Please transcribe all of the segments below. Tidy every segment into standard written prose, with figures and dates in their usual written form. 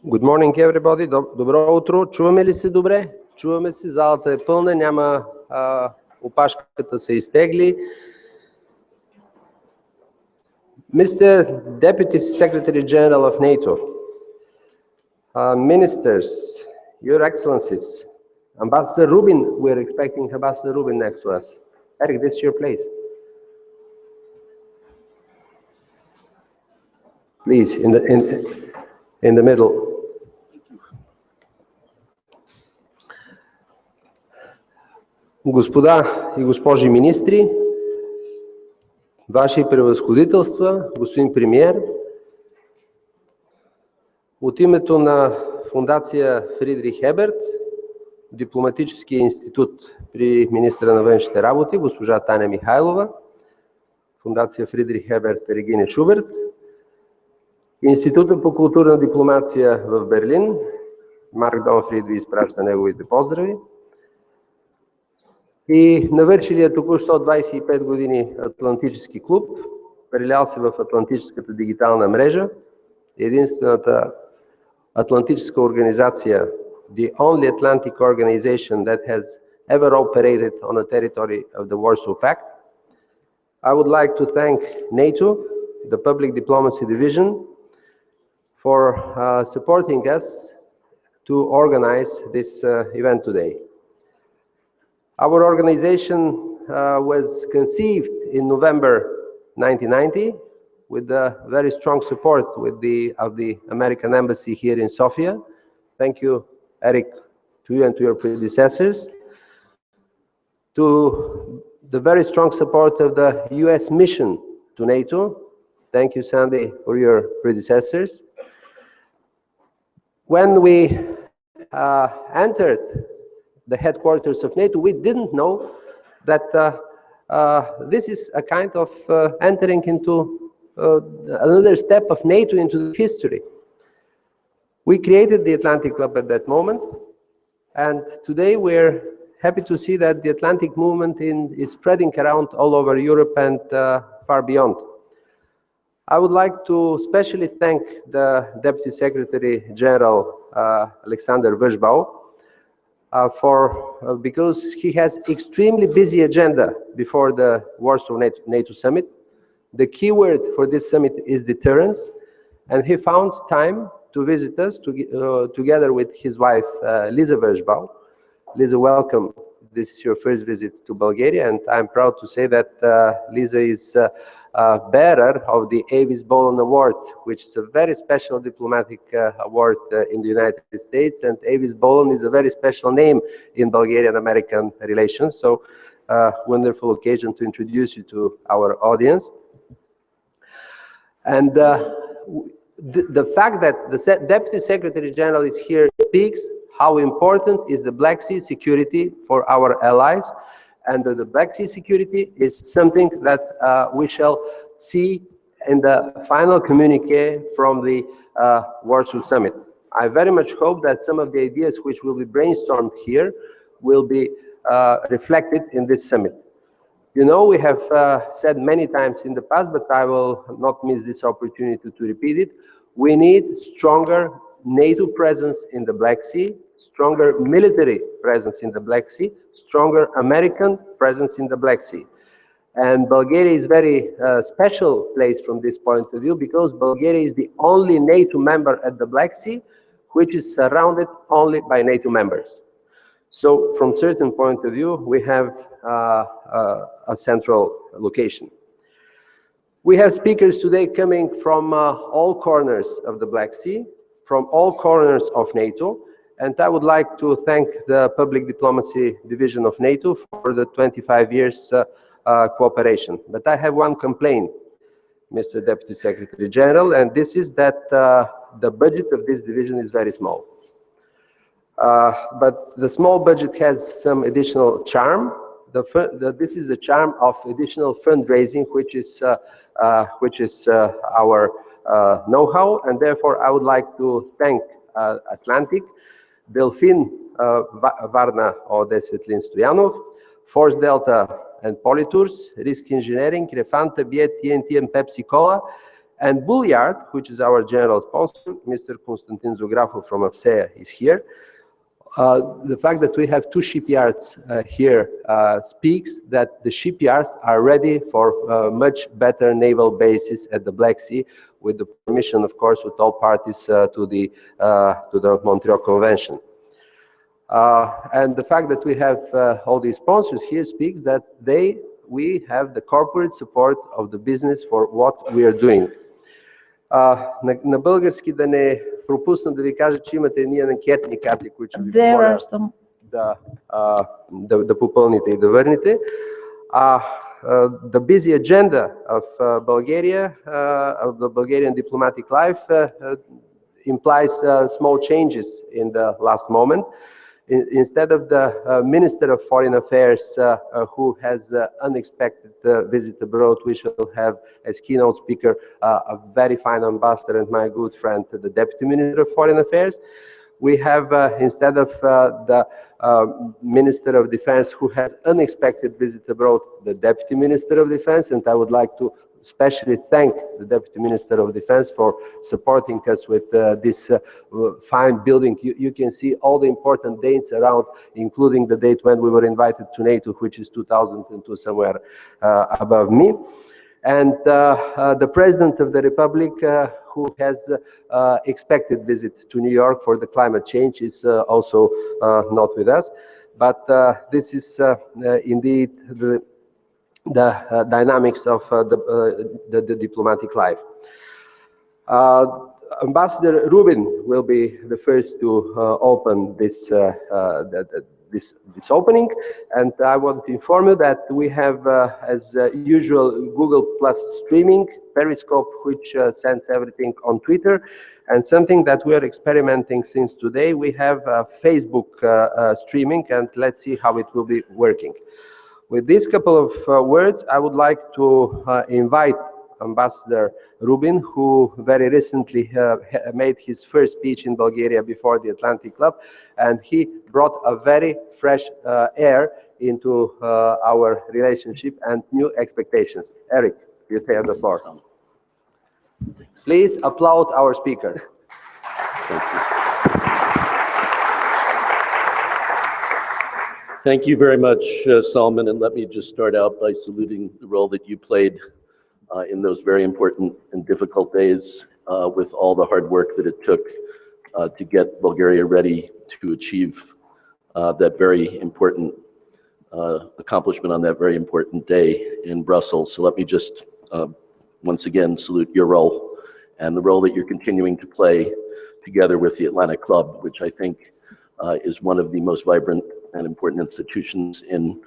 Good morning, everybody. Добро утро. Чуваме ли се добре? Чуваме се, залата е пълна, няма опашката се изтегли. Mr. Deputy Secretary General of NATO, Ministers, Your Excellencies, Ambassador Rubin, we're expecting Ambassador Rubin next to us. Eric, this is your place. Please, in the middle. Господа и госпожи министри, Ваши превъзходителства, господин премиер, от името на Фондация Фридрих Еберт, Дипломатическия институт при министра на външните работи, госпожа Таня Михайлова, Фондация Фридрих Еберт Регине Шуберт, Института по културна дипломация в Берлин, Марк Донфрид ви изпраща неговите поздрави, и навършилия току-що 25 години Атлантически клуб, прелял се в Атлантическата дигитална мрежа, единствената атлантическа организация, the only Atlantic organization that has ever operated on the territory of the Warsaw Pact. I would like to thank NATO, the Public Diplomacy Division, for supporting us to organize this event today. Our organization was conceived in November 1990 with the very strong support of the American Embassy here in Sofia. Thank you, Eric, to you and to your predecessors. To the very strong support of the US mission to NATO. Thank you, Sandy, for your predecessors. When we entered the headquarters of NATO, we didn't know that this is a kind of entering into another step of NATO into history. We created the Atlantic Club at that moment, and today we're happy to see that the Atlantic movement is spreading around all over Europe and far beyond. I would like to especially thank the Deputy Secretary General Alexander Versbau, because he has extremely busy agenda before the Warsaw NATO Summit. The keyword for this summit is deterrence, and he found time to visit us together with his wife, Liza Versbau. Liza, welcome. This is your first visit to Bulgaria, and I'm proud to say that Liza is bearer of the Avis Bolon Award, which is a very special diplomatic award in the United States, and Avis Bolon is a very special name in Bulgarian-American relations, so wonderful occasion to introduce you to our audience. And the fact that the Deputy Secretary General is here speaks how important is the Black Sea security for our allies, and the Black Sea security is something that we shall see in the final communique from the Warsaw Summit. I very much hope that some of the ideas which will be brainstormed here will be reflected in this summit. You know, we have said many times in the past, but I will not miss this opportunity to repeat it. We need stronger NATO presence in the Black Sea, stronger military presence in the Black Sea, stronger American presence in the Black Sea. And Bulgaria is very special place from this point of view, because Bulgaria is the only NATO member at the Black Sea which is surrounded only by NATO members. So from certain point of view, we have a central location. We have speakers today coming from all corners of the Black Sea, from all corners of NATO, and I would like to thank the Public Diplomacy Division of NATO for the 25 years cooperation. But I have one complaint, Mr. Deputy Secretary General, and this is that the budget of this division is very small. But the small budget has some additional charm. This is the charm of additional fundraising, which is our know-how, and therefore I would like to thank Atlantic, Delfin Varna Ode Svetlin Stoyanov, Force Delta and Polytours, Risk Engineering, Refanta, BIET, TNT and Pepsi Cola, And Bulliard, which is our general sponsor, Mr. Constantin Zugrafov from AFSEA is here. The fact that we have two shipyards here speaks that the shipyards are ready for much better naval bases at the Black Sea, with the permission, of course, with all parties to the Montreal Convention. And the fact that we have all these sponsors here speaks that we have the corporate support of the business for what we are doing. На български да не пропусна да ви кажа, че имате ние анкетни карти, които ви помоля да попълните и да върнете. The busy agenda of Bulgaria, of the Bulgarian diplomatic life, implies small changes in the last moment. Instead of the Minister of Foreign Affairs, who has unexpected visit abroad, we shall have as keynote speaker a very fine ambassador and my good friend, the Deputy Minister of Foreign Affairs. We have, instead of the Minister of Defense, who has unexpected visit abroad, the Deputy Minister of Defense, and I would like to especially thank the Deputy Minister of Defense for supporting us with this fine building. You can see all the important dates around, including the date when we were invited to NATO, which is 2002, somewhere above me. And the President of the Republic, who has expected visit to New York for the climate change, is also not with us. But this is indeed the dynamics of the diplomatic life. Ambassador Rubin will be the first to open this opening, and I want to inform you that we have, as usual, Google Plus streaming, Periscope, which sends everything on Twitter, and something that we are experimenting since today, we have Facebook streaming, and let's see how it will be working. With these couple of words, I would like to invite Ambassador Rubin, who very recently made his first speech in Bulgaria before the Atlantic Club, and he brought a very fresh air into our relationship and new expectations. Eric, you take the floor. Please applaud our speaker. Thank you. Thank you very much, Salman, and let me just start out by saluting the role that you played in those very important and difficult days with all the hard work that it took to get Bulgaria ready to achieve that very important accomplishment on that very important day in Brussels. So let me just once again salute your role and the role that you're continuing to play together with the Atlantic Club, which I think is one of the most vibrant and important institutions in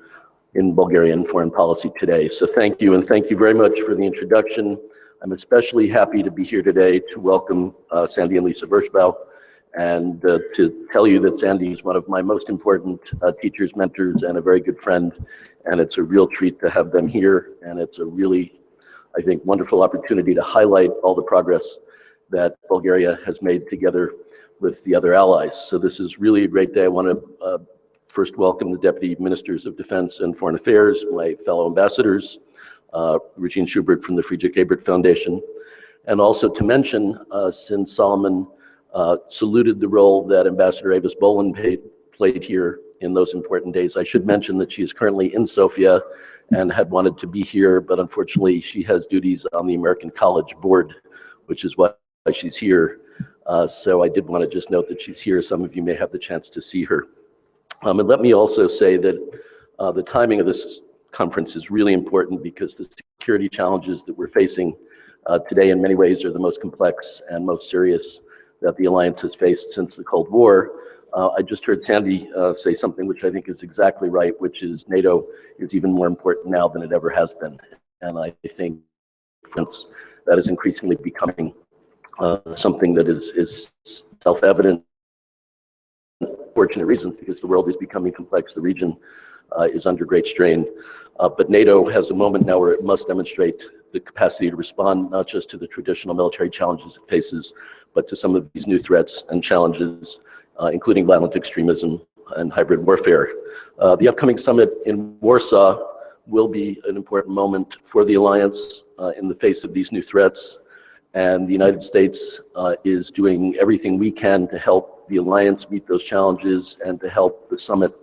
Bulgarian foreign policy today. So thank you, and thank you very much for the introduction. I'm especially happy to be here today to welcome Sandy and Lisa Vershbow, and to tell you that Sandy is one of my most important teachers, mentors, and a very good friend, and it's a real treat to have them here, and it's a really, I think, wonderful opportunity to highlight all the progress that Bulgaria has made together with the other allies. So this is really a great day. I want to first welcome the Deputy Ministers of Defense and Foreign Affairs, my fellow ambassadors, Regine Schubert from the Friedrich Ebert Foundation, and also to mention, since Solomon saluted the role that Ambassador Avis Bolin played here in those important days, I should mention that she is currently in Sofia and had wanted to be here, but unfortunately she has duties on the American College Board, which is why she's here. So I did want to just note that she's here. Some of you may have the chance to see her. And let me also say that the timing of this conference is really important because the security challenges that we're facing today in many ways are the most complex and most serious that the alliance has faced since the Cold War. I just heard Sandy say something which I think is exactly right, which is NATO is even more important now than it ever has been. And I think that is increasingly becoming something that is self-evident. Fortunate reasons, because the world is becoming complex, the region is under great strain. But NATO has a moment now where it must demonstrate the capacity to respond not just to the traditional military challenges it faces, but to some of these new threats and challenges, including violent extremism and hybrid warfare. The upcoming summit in Warsaw will be an important moment for the alliance in the face of these new threats. And the United States is doing everything we can to help the alliance meet those challenges and to help the summit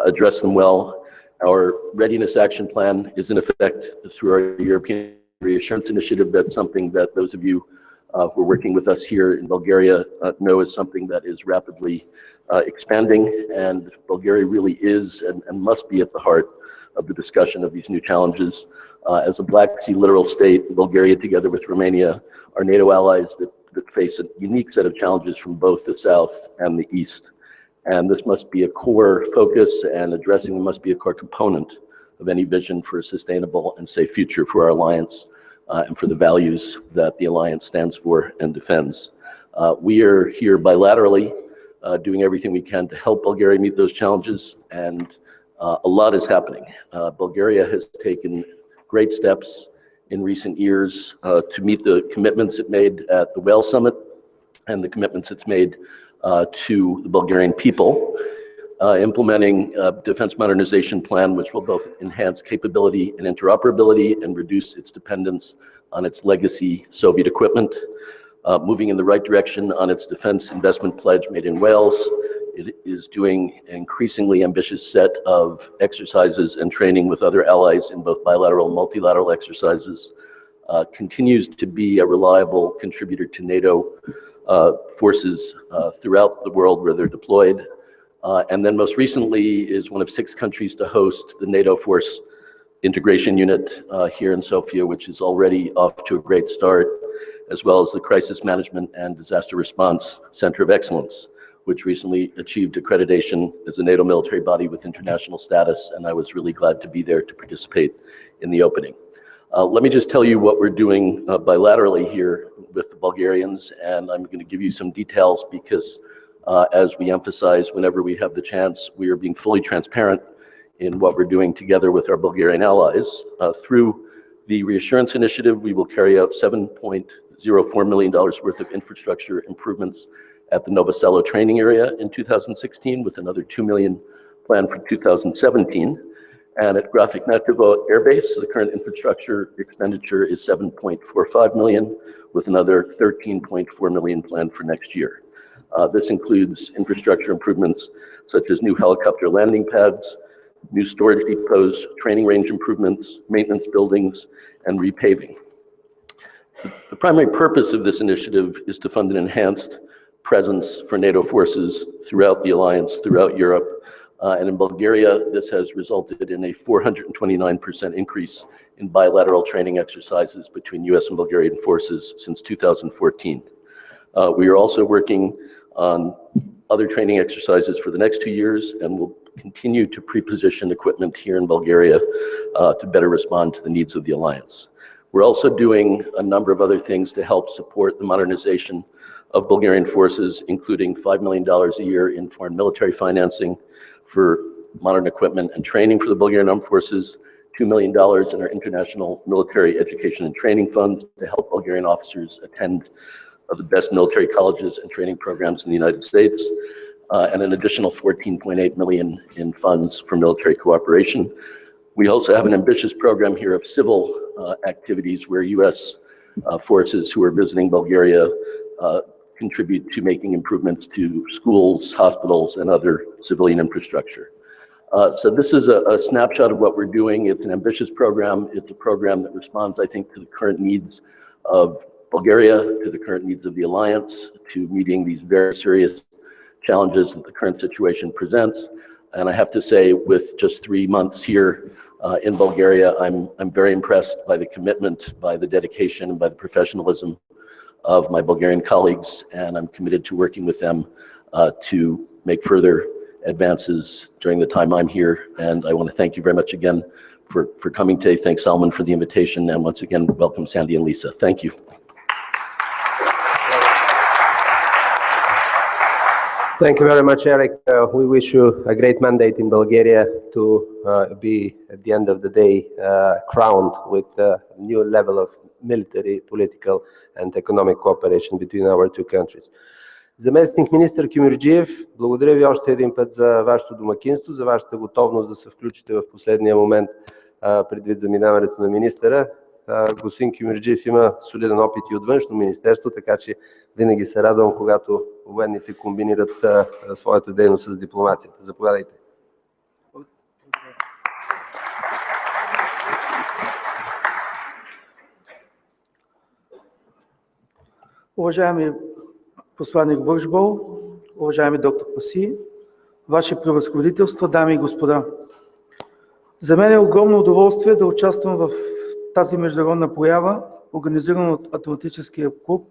address them well. Our Readiness Action Plan is in effect through our European Reassurance Initiative. That's something that those of you who are working with us here in Bulgaria know is something that is rapidly expanding, and Bulgaria really is and must be at the heart of the discussion of these new challenges. As a Black Sea littoral state, Bulgaria, together with Romania, are NATO allies that face a unique set of challenges from both the south and the east. And this must be a core focus, and addressing them must be a core component of any vision for a sustainable and safe future for our alliance and for the values that the alliance stands for and defends. We are here bilaterally doing everything we can to help Bulgaria meet those challenges, and a lot is happening. Bulgaria has taken great steps in recent years to meet the commitments it made at the Wales Summit and the commitments it's made to the Bulgarian people, implementing a defense modernization plan which will both enhance capability and interoperability and reduce its dependence on its legacy Soviet equipment, moving in the right direction on its defense investment pledge made in Wales. It is doing an increasingly ambitious set of exercises and training with other allies in both bilateral and multilateral exercises, continues to be a reliable contributor to NATO forces throughout the world where they're deployed, and then most recently is one of 6 countries to host the NATO Force Integration Unit here in Sofia, which is already off to a great start, as well as the Crisis Management and Disaster Response Center of Excellence, which recently achieved accreditation as a NATO military body with international status, and I was really glad to be there to participate in the opening. Let me just tell you what we're doing bilaterally here with the Bulgarians, and I'm going to give you some details because as we emphasize whenever we have the chance, we are being fully transparent in what we're doing together with our Bulgarian allies. Through the Reassurance Initiative, we will carry out $7.04 million worth of infrastructure improvements at the Novoselo training area in 2016, with another $2 million planned for 2017. And at Grafiknetovo Air Base, the current infrastructure expenditure is $7.45 million, with another $13.4 million planned for next year. This includes infrastructure improvements such as new helicopter landing pads, new storage depots, training range improvements, maintenance buildings, and repaving. The primary purpose of this initiative is to fund an enhanced presence for NATO forces throughout the alliance, throughout Europe. And in Bulgaria, this has resulted in a 429% increase in bilateral training exercises between US and Bulgarian forces since 2014. We are also working on other training exercises for the next 2 years, and will continue to pre-position equipment here in Bulgaria to better respond to the needs of the alliance. We're also doing a number of other things to help support the modernization of Bulgarian forces, including $5 million a year in foreign military financing for modern equipment and training for the Bulgarian Armed Forces, $2 million in our International Military Education and Training Fund to help Bulgarian officers attend the best military colleges and training programs in the United States, and an additional $14.8 million in funds for military cooperation. We also have an ambitious program here of civil activities where US forces who are visiting Bulgaria contribute to making improvements to schools, hospitals, and other civilian infrastructure. So this is a snapshot of what we're doing. It's an ambitious program. It's a program that responds, I think, to the current needs of Bulgaria, to the current needs of the alliance, to meeting these very serious challenges that the current situation presents. And I have to say, with just 3 months here in Bulgaria, I'm very impressed by the commitment, by the dedication, and by the professionalism of my Bulgarian colleagues, and I'm committed to working with them to make further advances during the time I'm here. And I want to thank you very much again for coming today. Thanks, Salman, for the invitation, and once again, welcome Sandy and Lisa. Thank you. Thank you very much, Eric. We wish you a great mandate in Bulgaria to be, at the end of the day, crowned with a new level of military, political and economic cooperation between our two countries. Заместник министър Кюмюрджиев, благодаря ви още един път за вашето домакинство, за вашата готовност да се включите в последния момент предвид заминаването на министъра. Господин Кюмюрджиев има солиден опит и от Външно министерство, така че винаги се радвам, когато военните комбинират своята дейност с дипломацията. Заповядайте. Уважаеми посланник Вършбол, уважаеми доктор Паси, Ваше превъзходителство, дами и господа. За мен е огромно удоволствие да участвам в тази международна проява, организирана от Атлантическия клуб,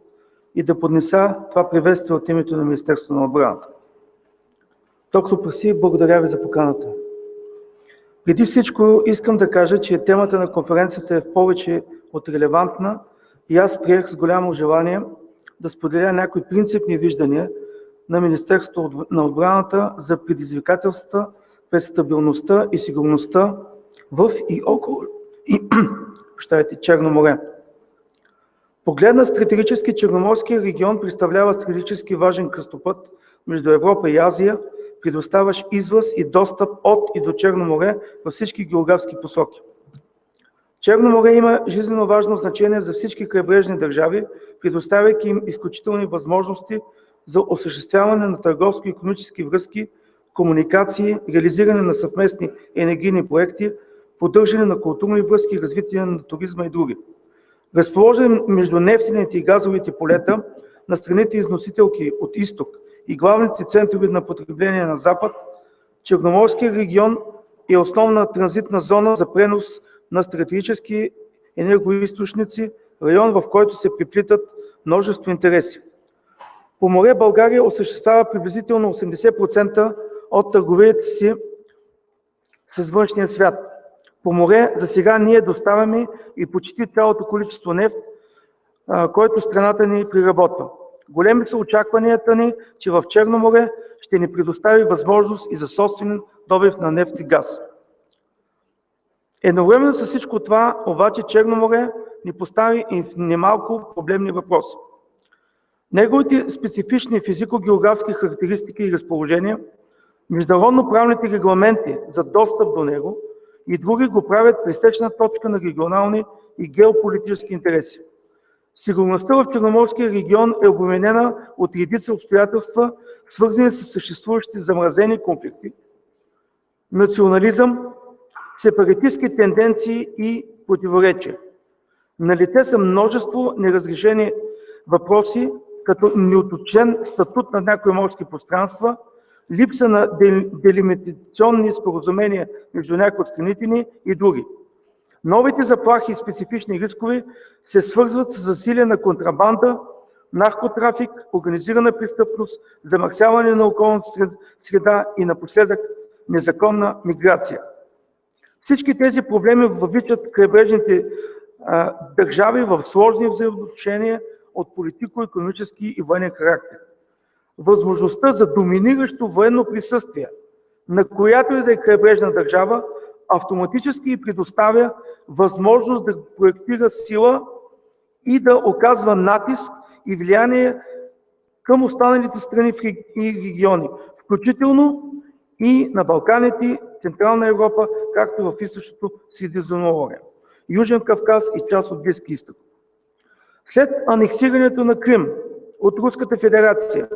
и да поднеса това приветствие от името на Министерството на отбраната. Доктор Паси, благодаря ви за поканата. Преди всичко искам да кажа, че темата на конференцията е в повече от релевантна и аз приех с голямо желание да споделя някои принципни виждания на Министерството на отбраната за предизвикателствата пред стабилността и сигурността в и около Черно море. Погледнат стратегически, Черноморския регион представлява стратегически важен кръстопът между Европа и Азия, предоставящ излаз и достъп от и до Черно море във всички географски посоки. Черно море има жизненно важно значение за всички крайбрежни държави, предоставяйки им изключителни възможности за осъществяване на търговско-икономически връзки, комуникации, реализиране на съвместни енергийни проекти, поддържане на културни връзки, развитие на туризма и други. Разположен между нефтените и газовите полета на страните износителки от изток и главните центрове на потребление на запад, Черноморския регион е основна транзитна зона за пренос на стратегически енергоизточници, район, в който се преплитат множество интереси. По море България осъществява приблизително 80% от търговията си с външния свят. По море за сега ние доставяме и почти цялото количество нефт, който страната ни преработва. Големи са очакванията ни, че в Черно море ще ни предостави възможност и за собствен добив на нефт и газ. Едновременно с всичко това, обаче, Черно море ни постави и в немалко проблемни въпроси. Неговите специфични физико-географски характеристики и разположения, международно-правните регламенти за достъп до него и други го правят пресечна точка на регионални и геополитически интереси. Сигурността в Черноморския регион е обременена от редица обстоятелства, свързани с съществуващите замразени конфликти, национализъм, сепаратистски тенденции и противоречия. Налице са множество неразрешени въпроси, като неуточнен статут на някои морски пространства, липса на делимитационни споразумения между някои от страните ни и други. Новите заплахи и специфични рискове се свързват с засилена контрабанда, наркотрафик, организирана престъпност, замърсяване на околната среда и напоследък незаконна миграция. Всички тези проблеми въвличат крайбрежните държави в сложни взаимоотношения от политико-икономически и военен характер. Възможността за доминиращо военно присъствие на която и да е крайбрежна държава автоматически предоставя възможност да проектира сила и да оказва натиск и влияние към останалите страни и региони, включително и на Балканите, Централна Европа, както в източното Средиземноморие, Южен Кавказ и част от Близки изток. След анексирането на Крим от Руската федерация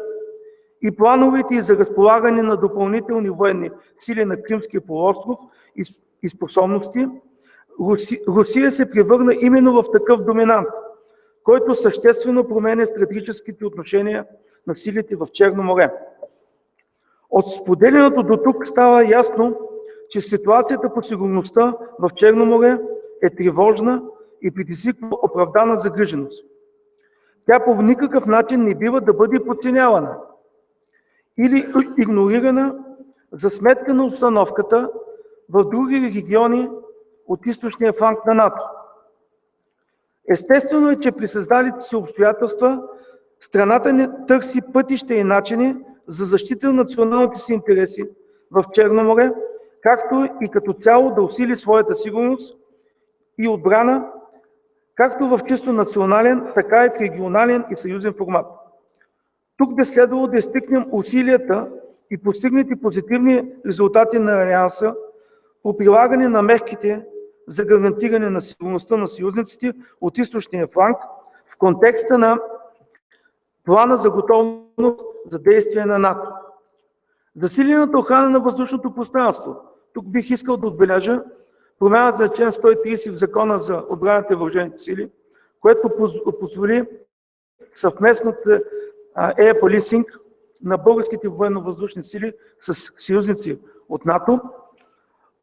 и плановете за разполагане на допълнителни военни сили на Кримския полуостров и способности, Русия се превърна именно в такъв доминант, който съществено променя стратегическите отношения на силите в Черно море. От споделеното до тук става ясно, че ситуацията по сигурността в Черно море е тревожна и предизвиква оправдана загриженост. Тя по никакъв начин не бива да бъде подценявана или игнорирана за сметка на обстановката в други региони от източния фланг на НАТО. Естествено е, че при създалите си обстоятелства страната ни търси пътища и начини за защита на националните си интереси в Черно море, както и като цяло да усили своята сигурност и отбрана, както в чисто национален, така и в регионален и съюзен формат. Тук би следвало да изтъкнем усилията и постигнати позитивни резултати на Алианса по прилагане на мерките за гарантиране на сигурността на съюзниците от източния фланг в контекста на плана за готовност за действие на НАТО. Засилената охрана на въздушното пространство. Тук бих искал да отбележа промяната на член 130 в Закона за отбраната и въоръжените сили, което позволи съвместната Air Policing на българските военно-въздушни сили с съюзници от НАТО,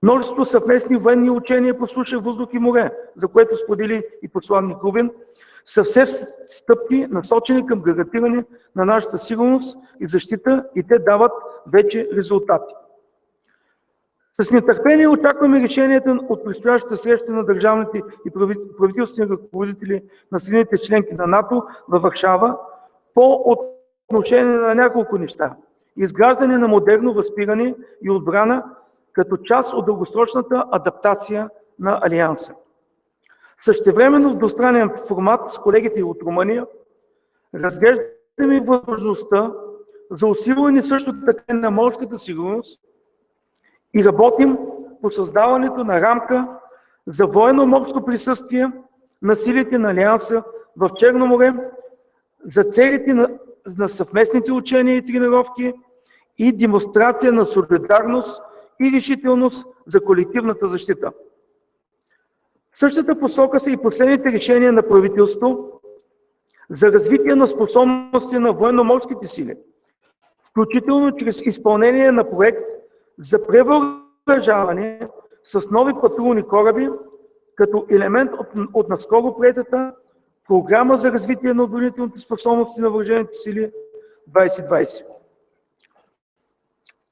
множество съвместни военни учения по суша, въздух и море, за което сподели и посланник Рубин, са все стъпки насочени към гарантиране на нашата сигурност и защита, и те дават вече резултати. С нетърпение очакваме решенията от предстоящата среща на държавните и правителствени ръководители на страните членки на НАТО във Варшава по отношение на няколко неща. Изграждане на модерно възпиране и отбрана като част от дългосрочната адаптация на Алианса. Същевременно в двустранен формат с колегите от Румъния разглеждаме възможността за усилване също така на морската сигурност и работим по създаването на рамка за военно-морско присъствие на силите на Алианса в Черно море за целите на съвместните учения и тренировки и демонстрация на солидарност и решителност за колективната защита. В същата посока са и последните решения на правителството за развитие на способности на военно-морските сили, включително чрез изпълнение на проект за превъоръжаване с нови патрулни кораби, като елемент от наскоро приетата програма за развитие на отбранителните способности на въоръжените сили 2020.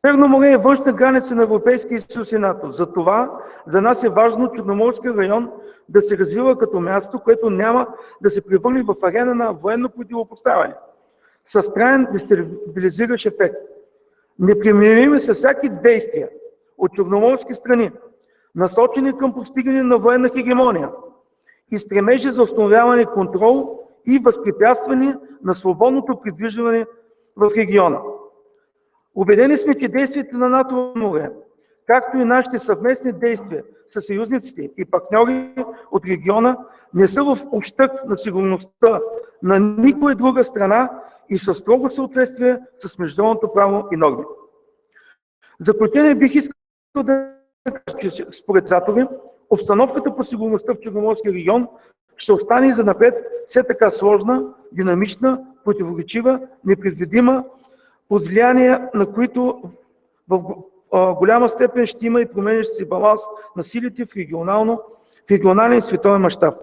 Черно море е външна граница на Европейския съюз и НАТО. Затова за нас е важно Черноморския район да се развива като място, което няма да се превърне в арена на военно противопоставяне с траен дестабилизиращ ефект. Непримирими са всяки действия от черноморски страни, насочени към постигане на военна хегемония и стремежи за установяване контрол и възпрепятстване на свободното придвижване в региона. Убедени сме, че действията на НАТО в море, както и нашите съвместни действия с съюзниците и партньори от региона, не са в ущърб на сигурността на никоя друга страна и са в строго съответствие с международното право и норми. В заключение бих искал да кажа, че според Затови, обстановката по сигурността в Черноморския регион ще остане и занапред все така сложна, динамична, противоречива, непредвидима, под влияние на които в голяма степен ще има и променящ се баланс на силите в регионален и световен мащаб.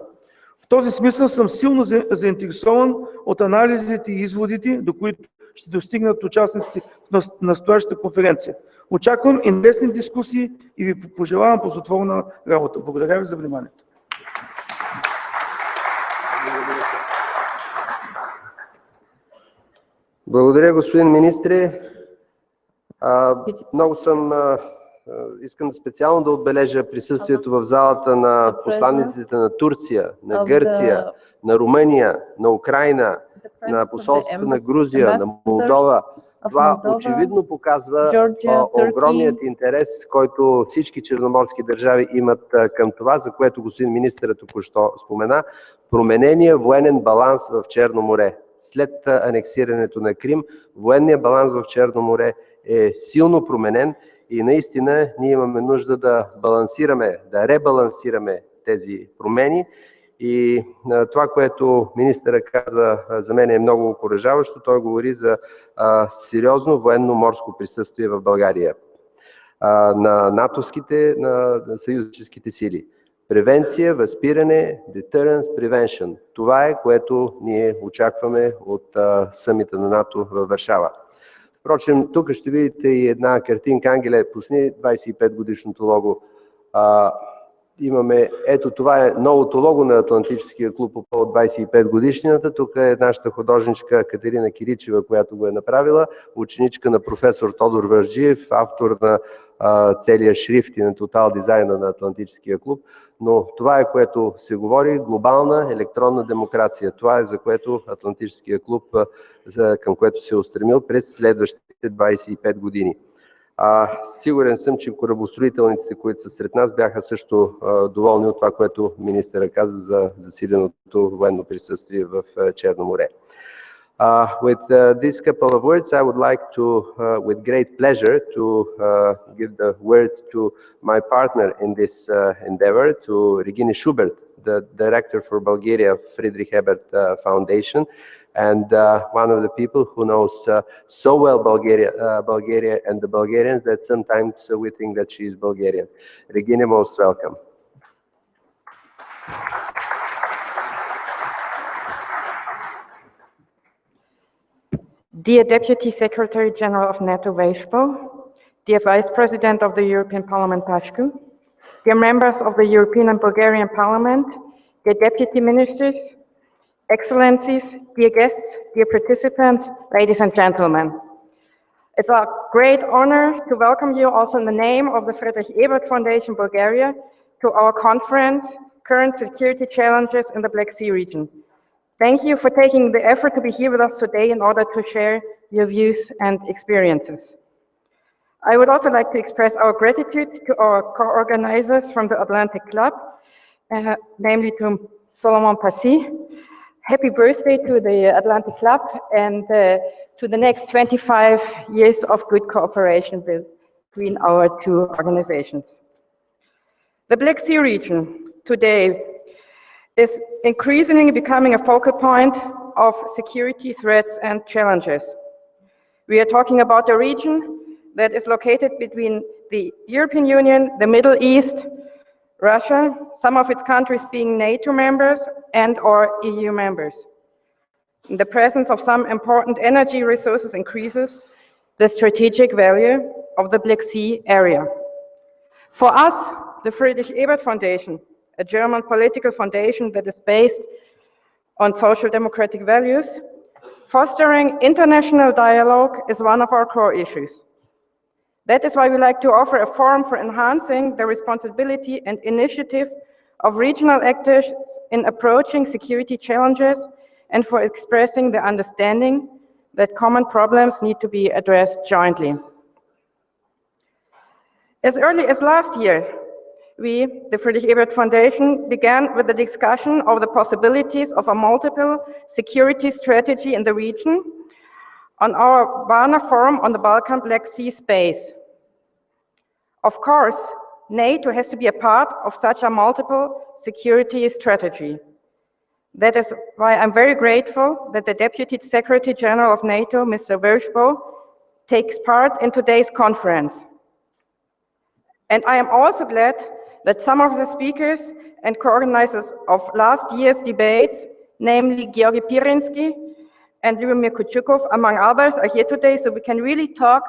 В този смисъл съм силно заинтересован от анализите и изводите, до които ще достигнат участниците в настоящата конференция. Очаквам интересни дискусии и ви пожелавам ползотворна работа. Благодаря ви за вниманието. Благодаря, господин министре. Искам специално да отбележа присъствието в залата на посланиците на Турция, на Гърция, на Румъния, на Украйна, на посолството на Грузия, на Молдова. Това очевидно показва огромният интерес, който всички черноморски държави имат към това, за което господин министърът току-що спомена, променения военен баланс в Черно море. След анексирането на Крим, военният баланс в Черно море е силно променен и наистина ние имаме нужда да балансираме, да ребалансираме тези промени. И това, което министъра каза, за мен е много окуражаващо. Той говори за сериозно военно-морско присъствие в България на натовските, на съюзническите сили. Превенция, възпиране, deterrence, prevention. Това е, което ние очакваме от съмита на НАТО във Варшава. Впрочем, тук ще видите и една картинка. Ангеле, пусни 25-годишното лого. Имаме, ето това е новото лого на Атлантическия клуб по повод 25 годишнината. Тук е нашата художничка Катерина Киричева, която го е направила, ученичка на професор Тодор Върджиев, автор на целия шрифт и на тотал дизайна на Атлантическия клуб. Но това е, което се говори, глобална електронна демокрация. Това е, за което Атлантическия клуб, към което се е устремил през следващите 25 години. Сигурен съм, че корабостроителниците, които са сред нас, бяха също доволни от това, което министъра каза за засиленото военно присъствие в Черно море. With these couple of words, I would like to, with great pleasure, to give the word to my partner in this endeavor, to Regina Schubert, the director for Bulgaria, Friedrich Ebert Foundation, and one of the people who knows so well Bulgaria and the Bulgarians that sometimes we think that she is Bulgarian. Regina, most welcome. Dear Deputy Secretary General of NATO Veshpo, dear Vice President of the European Parliament Pashku, dear members of the European and Bulgarian Parliament, dear Deputy Ministers, Excellencies, dear guests, dear participants, ladies and gentlemen. It's a great honor to welcome you also in the name of the Friedrich Ebert Foundation Bulgaria to our conference, Current Security Challenges in the Black Sea Region. Thank you for taking the effort to be here with us today in order to share your views and experiences. I would also like to express our gratitude to our co-organizers from the Atlantic Club, namely to Solomon Passy. Happy birthday to the Atlantic Club and to the next 25 years of good cooperation between our two organizations. The Black Sea region today is increasingly becoming a focal point of security threats and challenges. We are talking about a region that is located between the European Union, the Middle East, Russia, some of its countries being NATO members and/or EU members. The presence of some important energy resources increases the strategic value of the Black Sea area. For us, the Friedrich Ebert Foundation, a German political foundation that is based on social democratic values, fostering international dialogue is one of our core issues. That is why we like to offer a forum for enhancing the responsibility and initiative of regional actors in approaching security challenges and for expressing the understanding that common problems need to be addressed jointly. As early as last year, we, the Friedrich Ebert Foundation, began with the discussion of the possibilities of a multiple security strategy in the region on our Varna Forum on the Balkan Black Sea space. Of course, NATO has to be a part of such a multiple security strategy. That is why I'm very grateful that the Deputy Secretary General of NATO, Mr. Veshpo, takes part in today's conference. And I am also glad that some of the speakers and co-organizers of last year's debates, namely Georgi Pirinsky and Lyubomir Kuchukov, among others, are here today, so we can really talk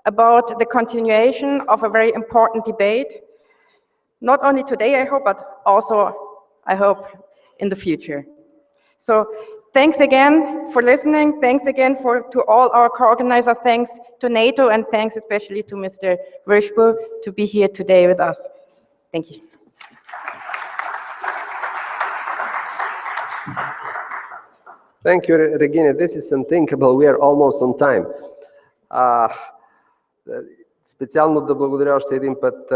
about the continuation of a very important debate, not only today, I hope, but also, I hope, in the future. So thanks again for listening. Thanks again to all our co-organizers. Thanks to NATO, and thanks especially to Mr. Veshpo to be here today with us. Thank you. Thank you, Regina. This is unthinkable. We are almost on time. Специално да благодаря още един път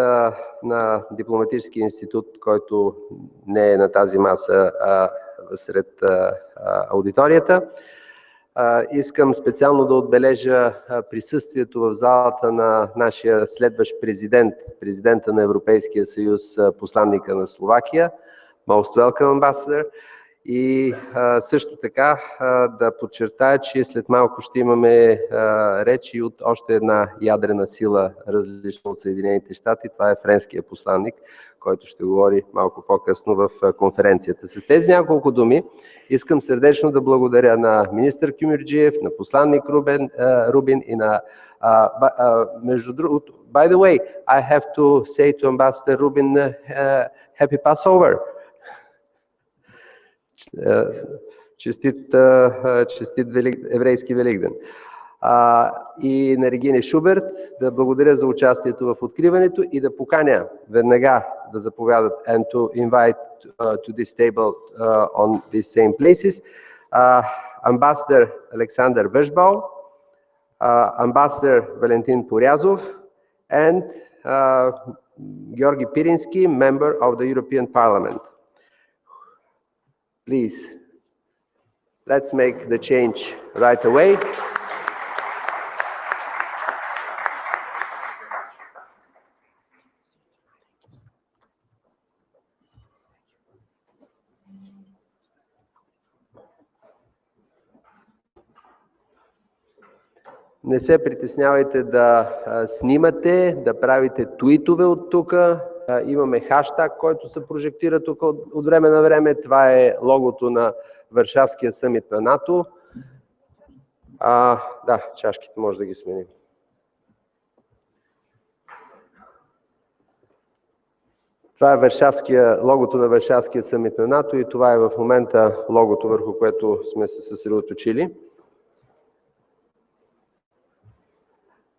на Дипломатическия институт, който не е на тази маса, сред аудиторията. Искам специално да отбележа присъствието в залата на нашия следващ президента на Европейския съюз, посланника на Словакия. Most welcome, Ambassador. И също така да подчертая, че след малко ще имаме речи от още една ядрена сила, различна от Съединените щати. Това е френския посланник, който ще говори малко по-късно в конференцията. С тези няколко думи искам сърдечно да благодаря на министър Кюмюрджиев, на посланник Рубин и на между другото, by the way, I have to say to Ambassador Rubin, happy Passover. Честит еврейски Великден. И на Регина Шуберт да благодаря за участието в откриването и да поканя веднага да заповядат and to invite to this table on these same places Ambassador Alexander Veshbal, Ambassador Valentin Порязов, and Georgi Pirinsky, member of the European Parliament. Please, let's make the change right away. Не се притеснявайте да снимате, да правите твитове от тук. Имаме хаштаг, който се прожектира тук от време на време. Това е логото на Варшавския съмит на НАТО. Да, чашките може да ги сменим. Това е логото на Варшавския съмит на НАТО и това е в момента логото, върху което сме се съсредоточили.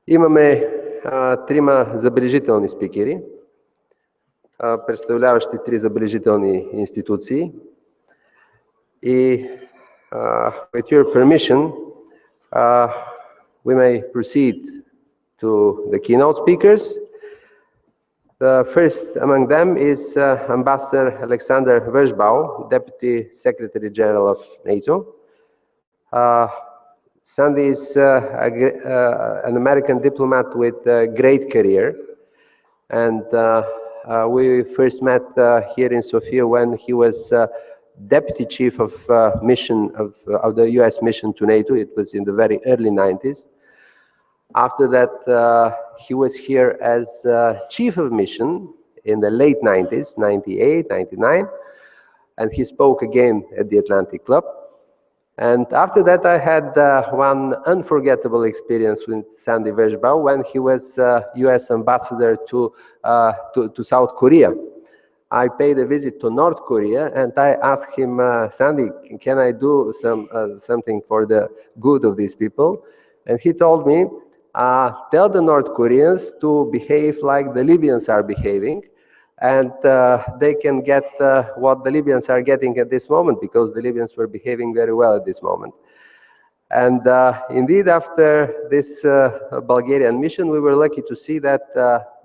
Имаме трима забележителни спикери, представляващи три забележителни институции. И with your permission, we may proceed to the keynote speakers. The first among them is Ambassador Alexander Versbau, Deputy Secretary General of NATO. Sandy is an American diplomat with a great career, and we first met here in Sofia when he was deputy chief of mission of the US mission to NATO. It was in the very early 90s. After that, he was here as chief of mission in the late 90s, 98, 99, and he spoke again at the Atlantic Club. And after that, I had one unforgettable experience with Sandy Versbau when he was US ambassador to South Korea. I paid a visit to North Korea and I asked him, Sandy, can I do something for the good of these people? And he told me, tell the North Koreans to behave like the Libyans are behaving, and they can get what the Libyans are getting at this moment, because the Libyans were behaving very well at this moment. And indeed, after this Bulgarian mission, we were lucky to see that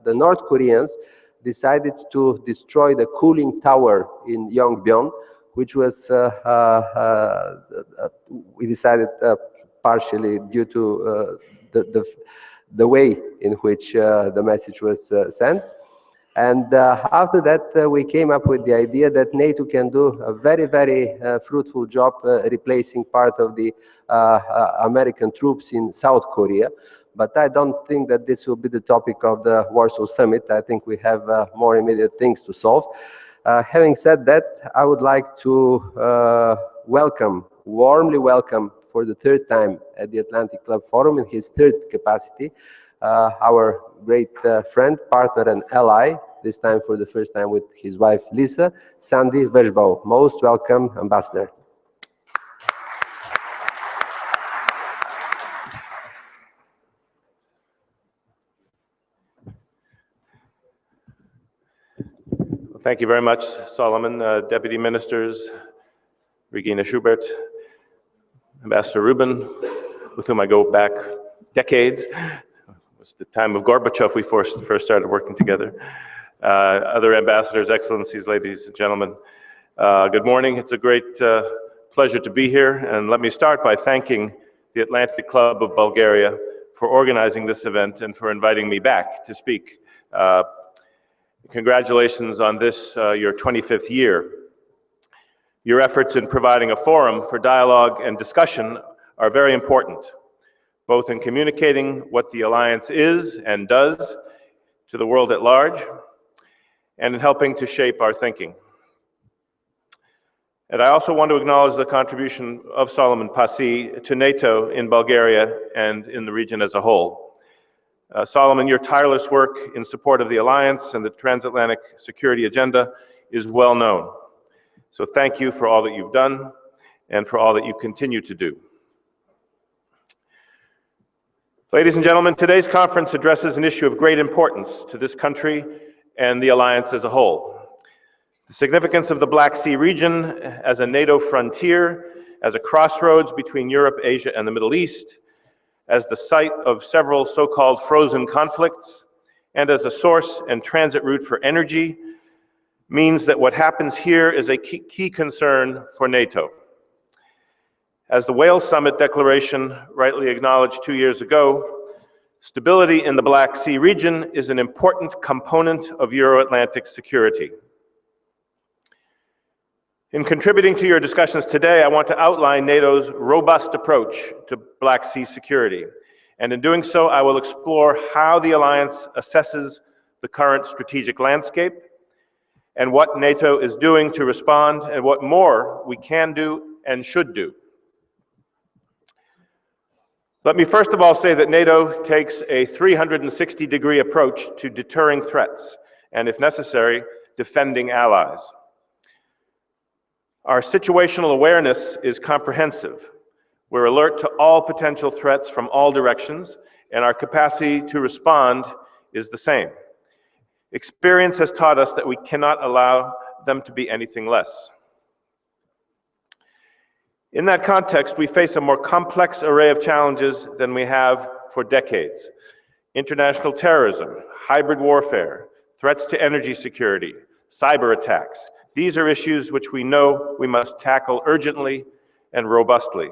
the North Koreans decided to destroy the cooling tower in Yongbyon, which was, we decided partially due to the way in which the message was sent. And after that, we came up with the idea that NATO can do a very, very fruitful job replacing part of the American troops in South Korea. But I don't think that this will be the topic of the Warsaw Summit. I think we have more immediate things to solve. Having said that, I would like to warmly welcome for the third time at the Atlantic Club Forum in his third capacity, our great friend, partner, and ally, this time for the first time with his wife, Lisa, Sandy Versbau. Most welcome, Ambassador. Thank you very much, Solomon. Deputy Ministers, Regina Schubert, Ambassador Rubin, with whom I go back decades. It was the time of Gorbachev we first started working together. Other ambassadors, excellencies, ladies and gentlemen, good morning. It's a great pleasure to be here, and let me start by thanking the Atlantic Club of Bulgaria for organizing this event and for inviting me back to speak. Congratulations on this, your 25th year. Your efforts in providing a forum for dialogue and discussion are very important, both in communicating what the Alliance is and does to the world at large, and in helping to shape our thinking. And I also want to acknowledge the contribution of Solomon Pasi to NATO in Bulgaria and in the region as a whole. Solomon, your tireless work in support of the Alliance and the transatlantic security agenda is well known. So thank you for all that you've done and for all that you continue to do. Ladies and gentlemen, today's conference addresses an issue of great importance to this country and the Alliance as a whole. The significance of the Black Sea region as a NATO frontier, as a crossroads between Europe, Asia, and the Middle East, as the site of several so-called frozen conflicts, and as a source and transit route for energy, means that what happens here is a key concern for NATO. As the Wales Summit Declaration rightly acknowledged 2 years ago, stability in the Black Sea region is an important component of Euro-Atlantic security. In contributing to your discussions today, I want to outline NATO's robust approach to Black Sea security. And in doing so, I will explore how the alliance assesses the current strategic landscape and what NATO is doing to respond and what more we can do and should do. Let me first of all say that NATO takes a 360-degree approach to deterring threats and, if necessary, defending allies. Our situational awareness is comprehensive. We're alert to all potential threats from all directions, and our capacity to respond is the same. Experience has taught us that we cannot allow them to be anything less. In that context, we face a more complex array of challenges than we have for decades. International terrorism, hybrid warfare, threats to energy security, cyber attacks. These are issues which we know we must tackle urgently and robustly.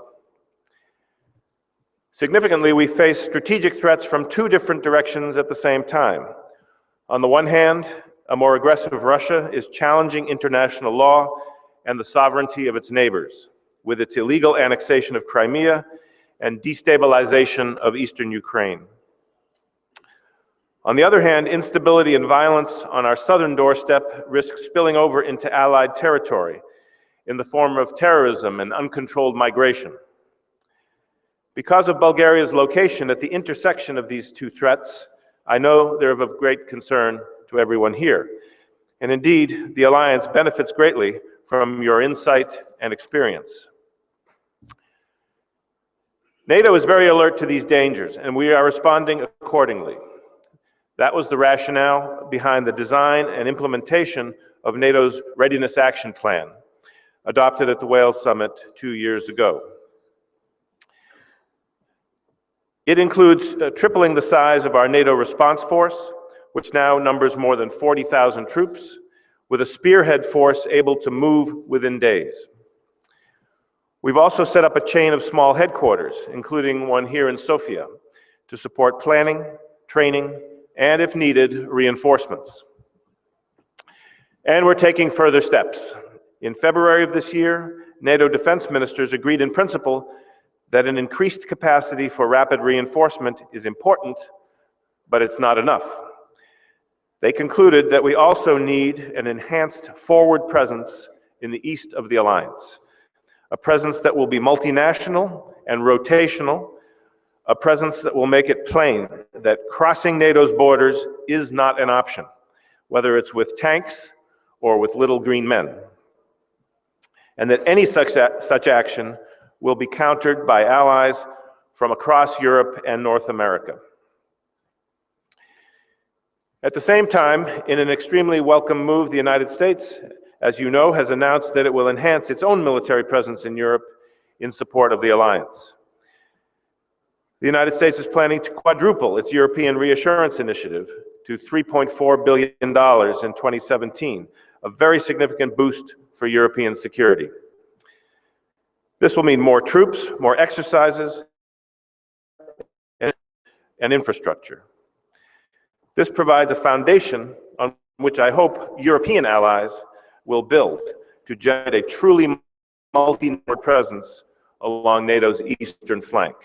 Significantly, we face strategic threats from two different directions at the same time. On the one hand, a more aggressive Russia is challenging international law and the sovereignty of its neighbors, with its illegal annexation of Crimea and destabilization of eastern Ukraine. On the other hand, instability and violence on our southern doorstep risk spilling over into Allied territory in the form of terrorism and uncontrolled migration. Because of Bulgaria's location at the intersection of these two threats, I know they're of great concern to everyone here. And indeed, the alliance benefits greatly from your insight and experience. NATO is very alert to these dangers, and we are responding accordingly. That was the rationale behind the design and implementation of NATO's Readiness Action Plan, adopted at the Wales Summit 2 years ago. It includes tripling the size of our NATO response force, which now numbers more than 40,000 troops, with a spearhead force able to move within days. We've also set up a chain of small headquarters, including one here in Sofia, to support planning, training, and, if needed, reinforcements. And we're taking further steps. In February of this year, NATO defense ministers agreed in principle that an increased capacity for rapid reinforcement is important, but it's not enough. They concluded that we also need an enhanced forward presence in the east of the alliance, a presence that will be multinational and rotational, a presence that will make it plain that crossing NATO's borders is not an option, whether it's with tanks or with little green men, and that any such action will be countered by allies from across Europe and North America. At the same time, in an extremely welcome move, the United States, as you know, has announced that it will enhance its own military presence in Europe in support of the alliance. The United States is planning to quadruple its European Reassurance Initiative to $3.4 billion in 2017, a very significant boost for European security. This will mean more troops, more exercises, and infrastructure. This provides a foundation on which I hope European allies will build to generate a truly multi-node presence along NATO's eastern flank.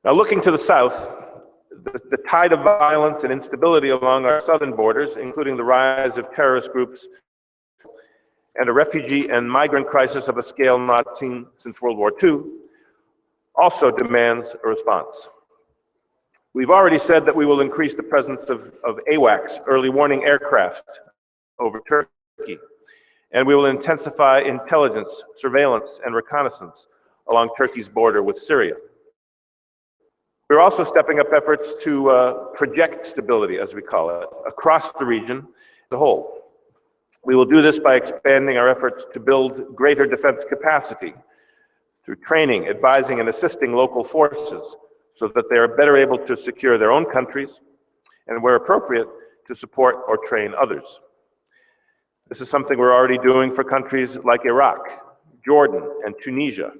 Now, looking to the south, the tide of violence and instability along our southern borders, including the rise of terrorist groups and a refugee and migrant crisis of a scale not seen since World War II, also demands a response. We've already said that we will increase the presence of AWACS, early warning aircraft, over Turkey, and we will intensify intelligence, surveillance, and reconnaissance along Turkey's border with Syria. We're also stepping up efforts to project stability, as we call it, across the region as a whole. We will do this by expanding our efforts to build greater defense capacity through training, advising, and assisting local forces, so that they are better able to secure their own countries, and where appropriate, to support or train others. This is something we're already doing for countries like Iraq, Jordan, and Tunisia.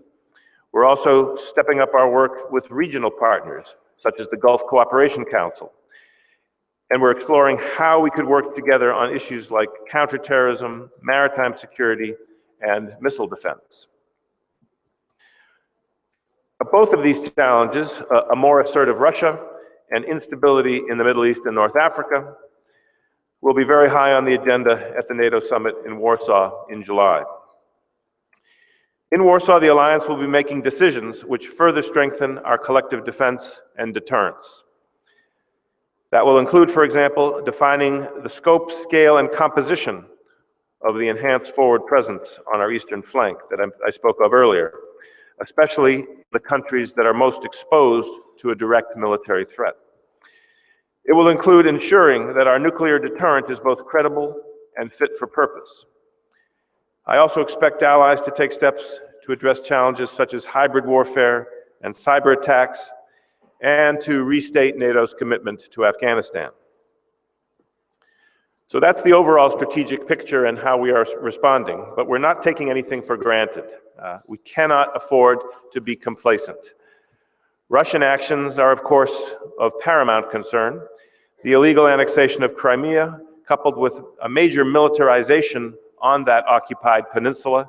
We're also stepping up our work with regional partners, such as the Gulf Cooperation Council. And we're exploring how we could work together on issues like counterterrorism, maritime security, and missile defense. Both of these challenges, a more assertive Russia and instability in the Middle East and North Africa, will be very high on the agenda at the NATO summit in Warsaw in July. In Warsaw, the alliance will be making decisions which further strengthen our collective defense and deterrence. That will include, for example, defining the scope, scale, and composition of the enhanced forward presence on our eastern flank that I spoke of earlier, especially the countries that are most exposed to a direct military threat. It will include ensuring that our nuclear deterrent is both credible and fit for purpose. I also expect allies to take steps to address challenges such as hybrid warfare and cyber attacks, and to restate NATO's commitment to Afghanistan. So that's the overall strategic picture and how we are responding, but we're not taking anything for granted. We cannot afford to be complacent. Russian actions are, of course, of paramount concern. The illegal annexation of Crimea, coupled with a major militarization on that occupied peninsula,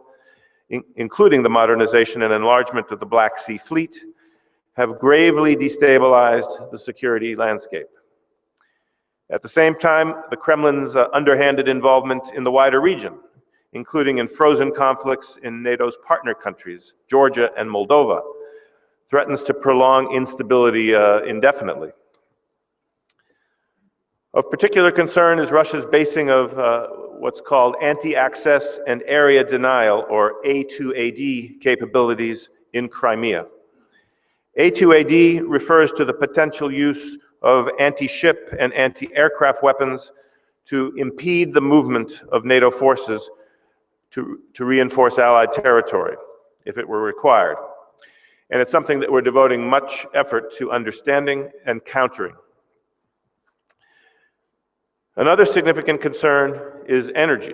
including the modernization and enlargement of the Black Sea Fleet, have gravely destabilized the security landscape. At the same time, the Kremlin's underhanded involvement in the wider region, including in frozen conflicts in NATO's partner countries, Georgia and Moldova, threatens to prolong instability indefinitely. Of particular concern is Russia's basing of what's called anti-access and area denial, or A2AD, capabilities in Crimea. A2AD refers to the potential use of anti-ship and anti-aircraft weapons to impede the movement of NATO forces to reinforce Allied territory, if it were required. And it's something that we're devoting much effort to understanding and countering. Another significant concern is energy.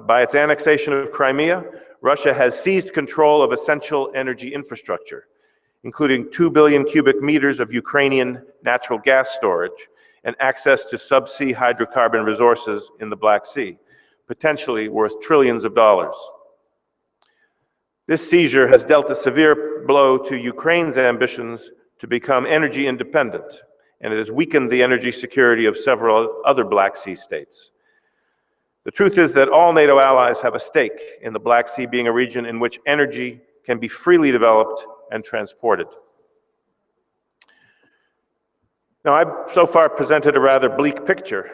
By its annexation of Crimea, Russia has seized control of essential energy infrastructure, including 2 billion cubic meters of Ukrainian natural gas storage and access to subsea hydrocarbon resources in the Black Sea, potentially worth trillions of dollars. This seizure has dealt a severe blow to Ukraine's ambitions to become energy independent, and it has weakened the energy security of several other Black Sea states. The truth is that all NATO allies have a stake in the Black Sea being a region in which energy can be freely developed and transported. Now, I've so far presented a rather bleak picture.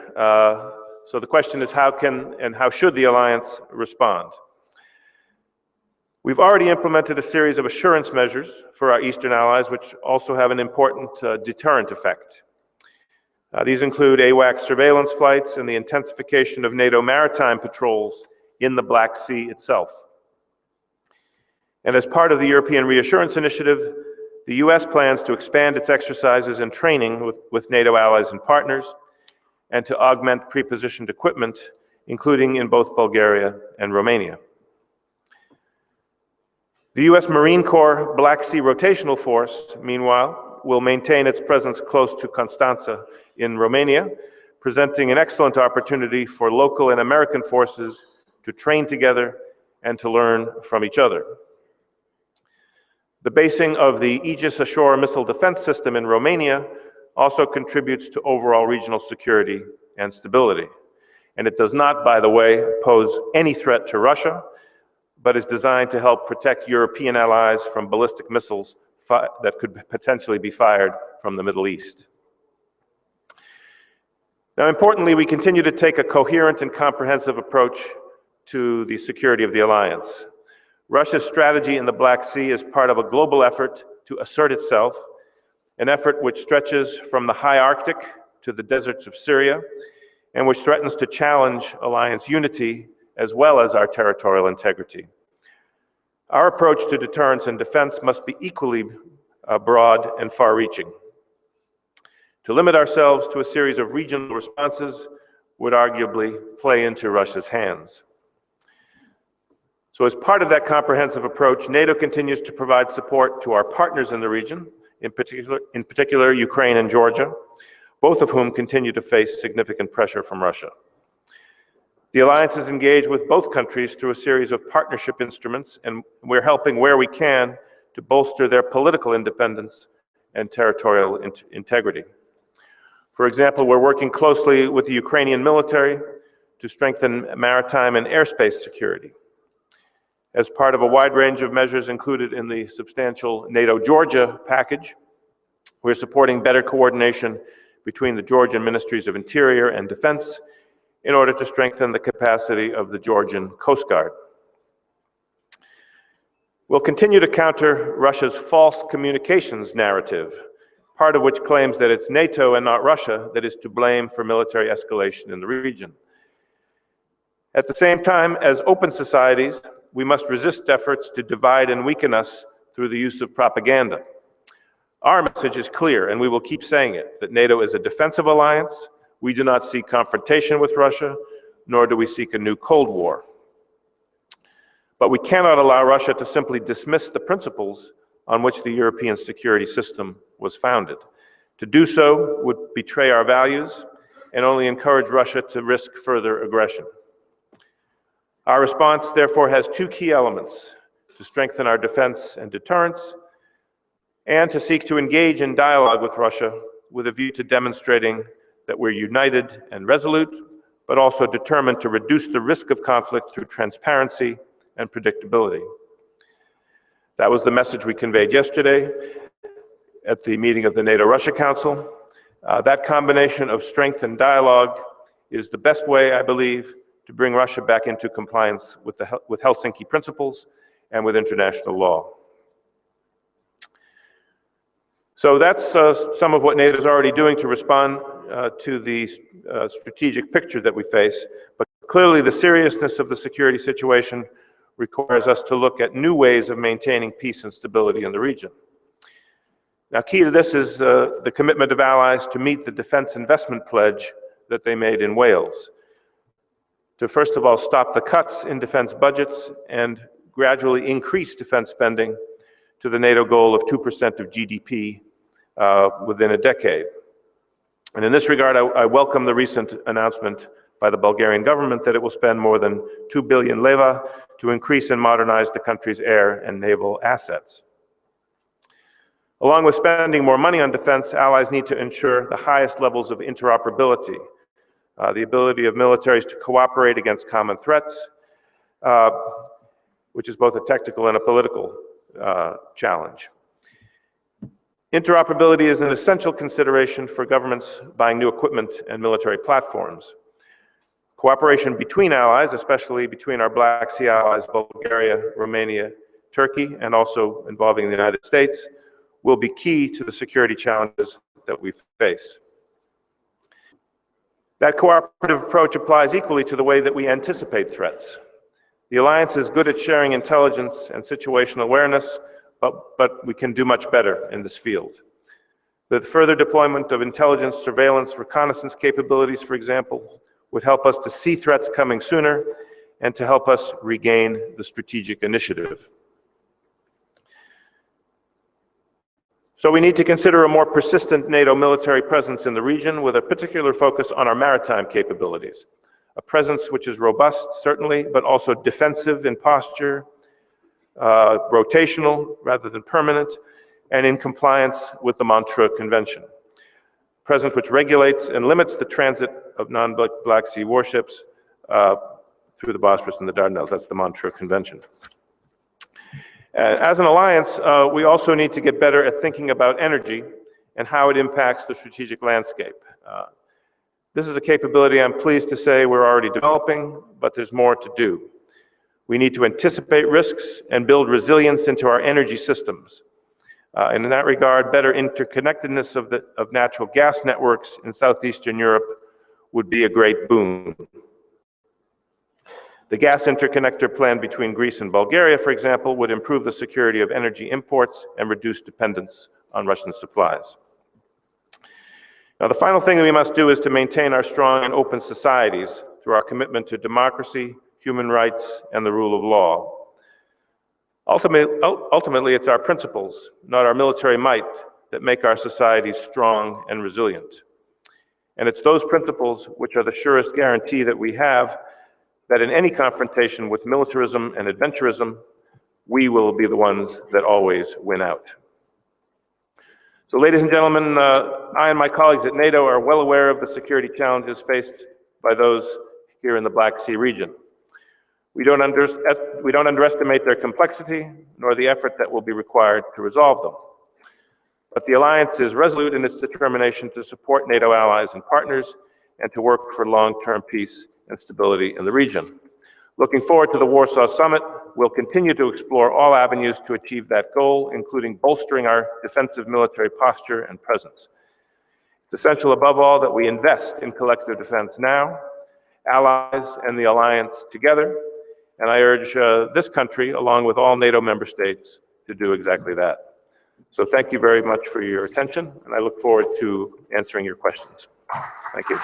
So the question is, how can and how should the alliance respond? We've already implemented a series of assurance measures for our Eastern allies, which also have an important deterrent effect. These include AWACS surveillance flights and the intensification of NATO maritime patrols in the Black Sea itself. And as part of the European Reassurance Initiative, the US plans to expand its exercises and training with NATO allies and partners, and to augment pre-positioned equipment, including in both Bulgaria and Romania. The US Marine Corps Black Sea Rotational Force, meanwhile, will maintain its presence close to Constanța in Romania, presenting an excellent opportunity for local and American forces to train together and to learn from each other. The basing of the Aegis Ashore missile defense system in Romania also contributes to overall regional security and stability. And it does not, by the way, pose any threat to Russia, but is designed to help protect European allies from ballistic missiles that could potentially be fired from the Middle East. Now, importantly, we continue to take a coherent and comprehensive approach to the security of the alliance. Russia's strategy in the Black Sea is part of a global effort to assert itself, an effort which stretches from the high Arctic to the deserts of Syria, and which threatens to challenge alliance unity as well as our territorial integrity. Our approach to deterrence and defense must be equally broad and far-reaching. To limit ourselves to a series of regional responses would arguably play into Russia's hands. So as part of that comprehensive approach, NATO continues to provide support to our partners in the region, in particular Ukraine and Georgia, both of whom continue to face significant pressure from Russia. The alliance is engaged with both countries through a series of partnership instruments, and we're helping where we can to bolster their political independence and territorial integrity. For example, we're working closely with the Ukrainian military to strengthen maritime and airspace security. As part of a wide range of measures included in the substantial NATO-Georgia package, we're supporting better coordination between the Georgian Ministries of Interior and Defense in order to strengthen the capacity of the Georgian Coast Guard. We'll continue to counter Russia's false communications narrative, part of which claims that it's NATO and not Russia that is to blame for military escalation in the region. At the same time, as open societies, we must resist efforts to divide and weaken us through the use of propaganda. Our message is clear, and we will keep saying it, that NATO is a defensive alliance. We do not seek confrontation with Russia, nor do we seek a new Cold War. But we cannot allow Russia to simply dismiss the principles on which the European security system was founded. To do so would betray our values and only encourage Russia to risk further aggression. Our response, therefore, has two key elements: to strengthen our defense and deterrence, and to seek to engage in dialogue with Russia with a view to demonstrating that we're united and resolute, but also determined to reduce the risk of conflict through transparency and predictability. That was the message we conveyed yesterday at the meeting of the NATO-Russia Council. That combination of strength and dialogue is the best way, I believe, to bring Russia back into compliance with Helsinki principles and with international law. So that's some of what NATO is already doing to respond to the strategic picture that we face. But clearly the seriousness of the security situation requires us to look at new ways of maintaining peace and stability in the region. Now, key to this is the commitment of allies to meet the defense investment pledge that they made in Wales, to first of all stop the cuts in defense budgets and gradually increase defense spending to the NATO goal of 2% of GDP within a decade. And in this regard, I welcome the recent announcement by the Bulgarian government that it will spend more than 2 billion leva to increase and modernize the country's air and naval assets. Along with spending more money on defense, allies need to ensure the highest levels of interoperability, the ability of militaries to cooperate against common threats, which is both a technical and a political challenge. Interoperability is an essential consideration for governments buying new equipment and military platforms. Cooperation between allies, especially between our Black Sea allies, Bulgaria, Romania, Turkey, and also involving the United States, will be key to the security challenges that we face. That cooperative approach applies equally to the way that we anticipate threats. The alliance is good at sharing intelligence and situational awareness, but we can do much better in this field. The further deployment of intelligence, surveillance, reconnaissance capabilities, for example, would help us to see threats coming sooner and to help us regain the strategic initiative. So we need to consider a more persistent NATO military presence in the region with a particular focus on our maritime capabilities. A presence which is robust, certainly, but also defensive in posture, rotational rather than permanent, and in compliance with the Montreux Convention. Presence which regulates and limits the transit of non-Black Sea warships through the Bosphorus and the Dardanelles. That's the Montreux Convention. As an alliance, we also need to get better at thinking about energy and how it impacts the strategic landscape. This is a capability I'm pleased to say we're already developing, but there's more to do. We need to anticipate risks and build resilience into our energy systems. And in that regard, better interconnectedness of natural gas networks in southeastern Europe would be a great boon. The gas interconnector plan between Greece and Bulgaria, for example, would improve the security of energy imports and reduce dependence on Russian supplies. Now, the final thing that we must do is to maintain our strong and open societies through our commitment to democracy, human rights, and the rule of law. Ultimately, it's our principles, not our military might, that make our societies strong and resilient. And it's those principles which are the surest guarantee that we have that in any confrontation with militarism and adventurism, we will be the ones that always win out. So, ladies and gentlemen, I and my colleagues at NATO are well aware of the security challenges faced by those here in the Black Sea region. We don't underestimate their complexity, nor the effort that will be required to resolve them. But the Alliance is resolute in its determination to support NATO allies and partners and to work for long-term peace and stability in the region. Looking forward to the Warsaw Summit, we'll continue to explore all avenues to achieve that goal, including bolstering our defensive military posture and presence. It's essential, above all, that we invest in collective defense now, allies and the Alliance together, and I urge this country, along with all NATO member states, to do exactly that. So thank you very much for your attention, and I look forward to answering your questions. Thank you.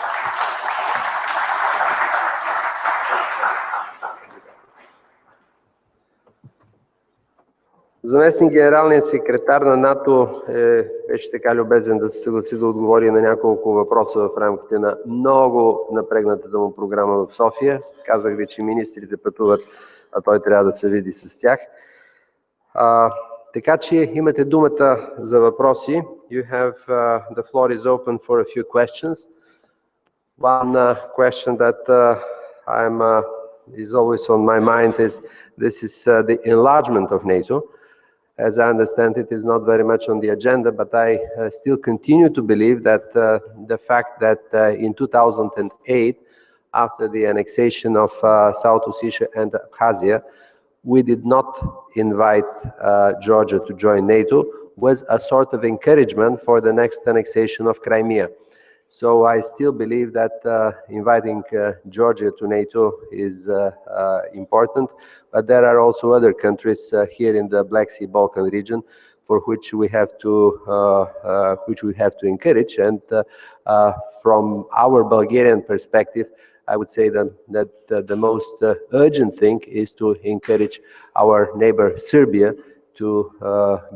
Заместник генералният секретар на НАТО беше така любезен да се съгласи да отговори на няколко въпроса в рамките на много напрегнатата му програма в София. Казах ви, че министрите пътуват, а той трябва да се види с тях. Така че имате думата за въпроси. You have, the floor is open for a few questions. One question that is always on my mind is the enlargement of NATO. As I understand, it is not very much on the agenda, but I still continue to believe that the fact that in 2008, after the annexation of South Ossetia and Abkhazia, we did not invite Georgia to join NATO was a sort of encouragement for the next annexation of Crimea. So I still believe that inviting Georgia to NATO is important, but there are also other countries here in the Black Sea Balkan region for which we have to encourage. And from our Bulgarian perspective, I would say that the most urgent thing is to encourage our neighbor Serbia to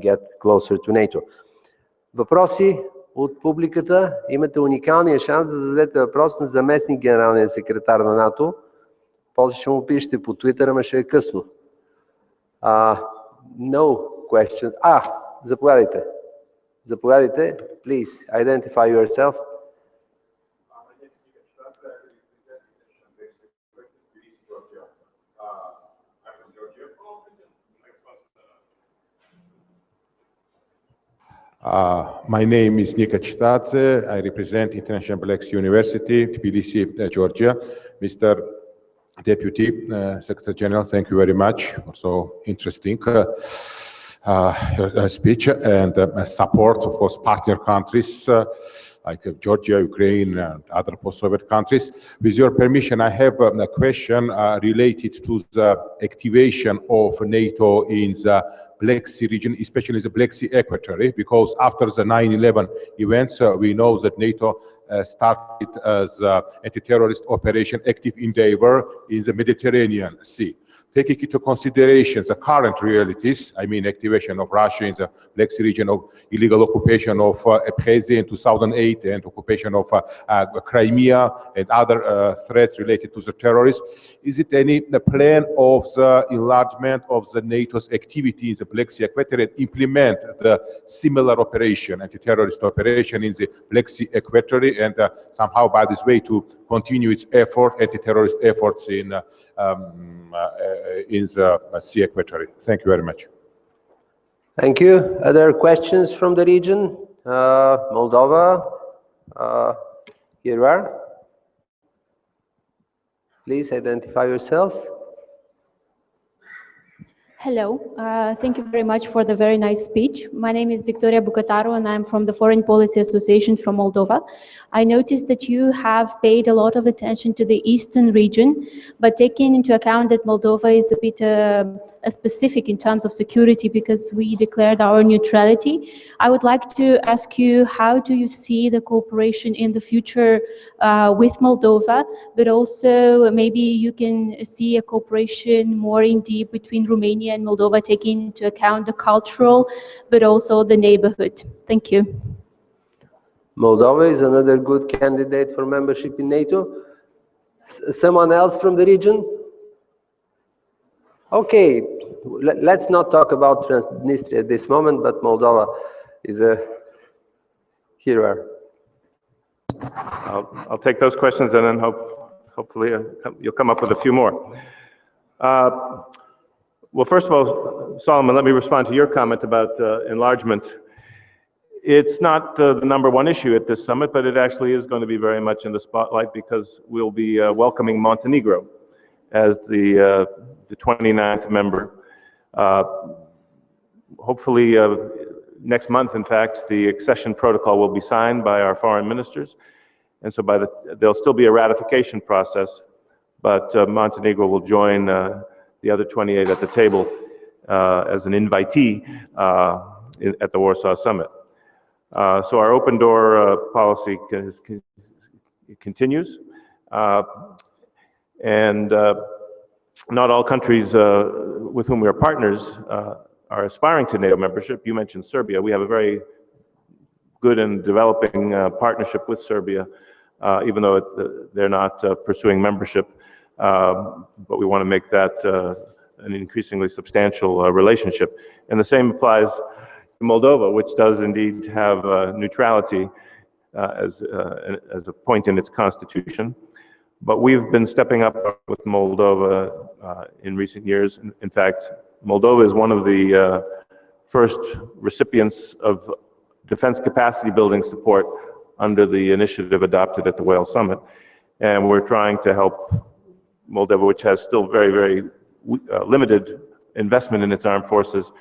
get closer to NATO. Въпроси от публиката? Имате уникалния шанс да зададете въпрос на заместник генералния секретар на НАТО. После ще му пишете по Twitter, ама ще е късно. No question. Заповядайте. Заповядайте. Please, identify yourself. My name is Nika Chitadze. I represent International Black Sea University, Tbilisi, Georgia. Mr. Deputy Secretary General, thank you very much for so interesting speech and support, of course, partner countries like Georgia, Ukraine, and other post-Soviet countries. With your permission, I have a question related to the activation of NATO in the Black Sea region, especially the Black Sea Equatorial, because after the 9/11 events, we know that NATO started as anti-terrorist operation active endeavor in the Mediterranean Sea. Taking into consideration the current realities, I mean activation of Russia in the Black Sea region, of illegal occupation of Abkhazia in 2008 and occupation of Crimea and other threats related to the terrorists, is it any plan of the enlargement of the NATO's activity in the Black Sea Equatorial and implement the similar operation, anti-terrorist operation in the Black Sea Equatorial, and somehow by this way to continue its effort, anti-terrorist efforts in the Sea Equatorial? Thank you very much. Thank you. Other questions from the region? Moldova, here you are. Please identify yourselves. Hello, thank you very much for the very nice speech. My name is Victoria Bucataru and I'm from the Foreign Policy Association from Moldova. I noticed that you have paid a lot of attention to the eastern region, but taking into account that Moldova is a bit specific in terms of security because we declared our neutrality, I would like to ask you, how do you see the cooperation in the future with Moldova, but also maybe you can see a cooperation more in deep between Romania and Moldova, taking into account the cultural, but also the neighborhood. Thank you. Moldova is another good candidate for membership in NATO. Someone else from the region? Okay, let's not talk about Transnistria at this moment, but Moldova is a hero. I'll take those questions and then hopefully you'll come up with a few more. Well, first of all, Solomon, let me respond to your comment about enlargement. It's not the number one issue at this summit, but it actually is going to be very much in the spotlight because we'll be welcoming Montenegro as the 29th member. Hopefully next month, in fact, the accession protocol will be signed by our foreign ministers. And so there'll still be a ratification process, but Montenegro will join the other 28 at the table as an invitee at the Warsaw Summit. So our open door policy continues. And not all countries with whom we are partners are aspiring to NATO membership. You mentioned Serbia. We have a very good and developing partnership with Serbia, even though they're not pursuing membership. But we want to make that an increasingly substantial relationship. And the same applies to Moldova, which does indeed have neutrality as a point in its constitution. But we've been stepping up with Moldova in recent years. In fact, Moldova is one of the first recipients of defense capacity building support under the initiative adopted at the Wales Summit. And we're trying to help Moldova, which has still very, very limited investment in its armed forces,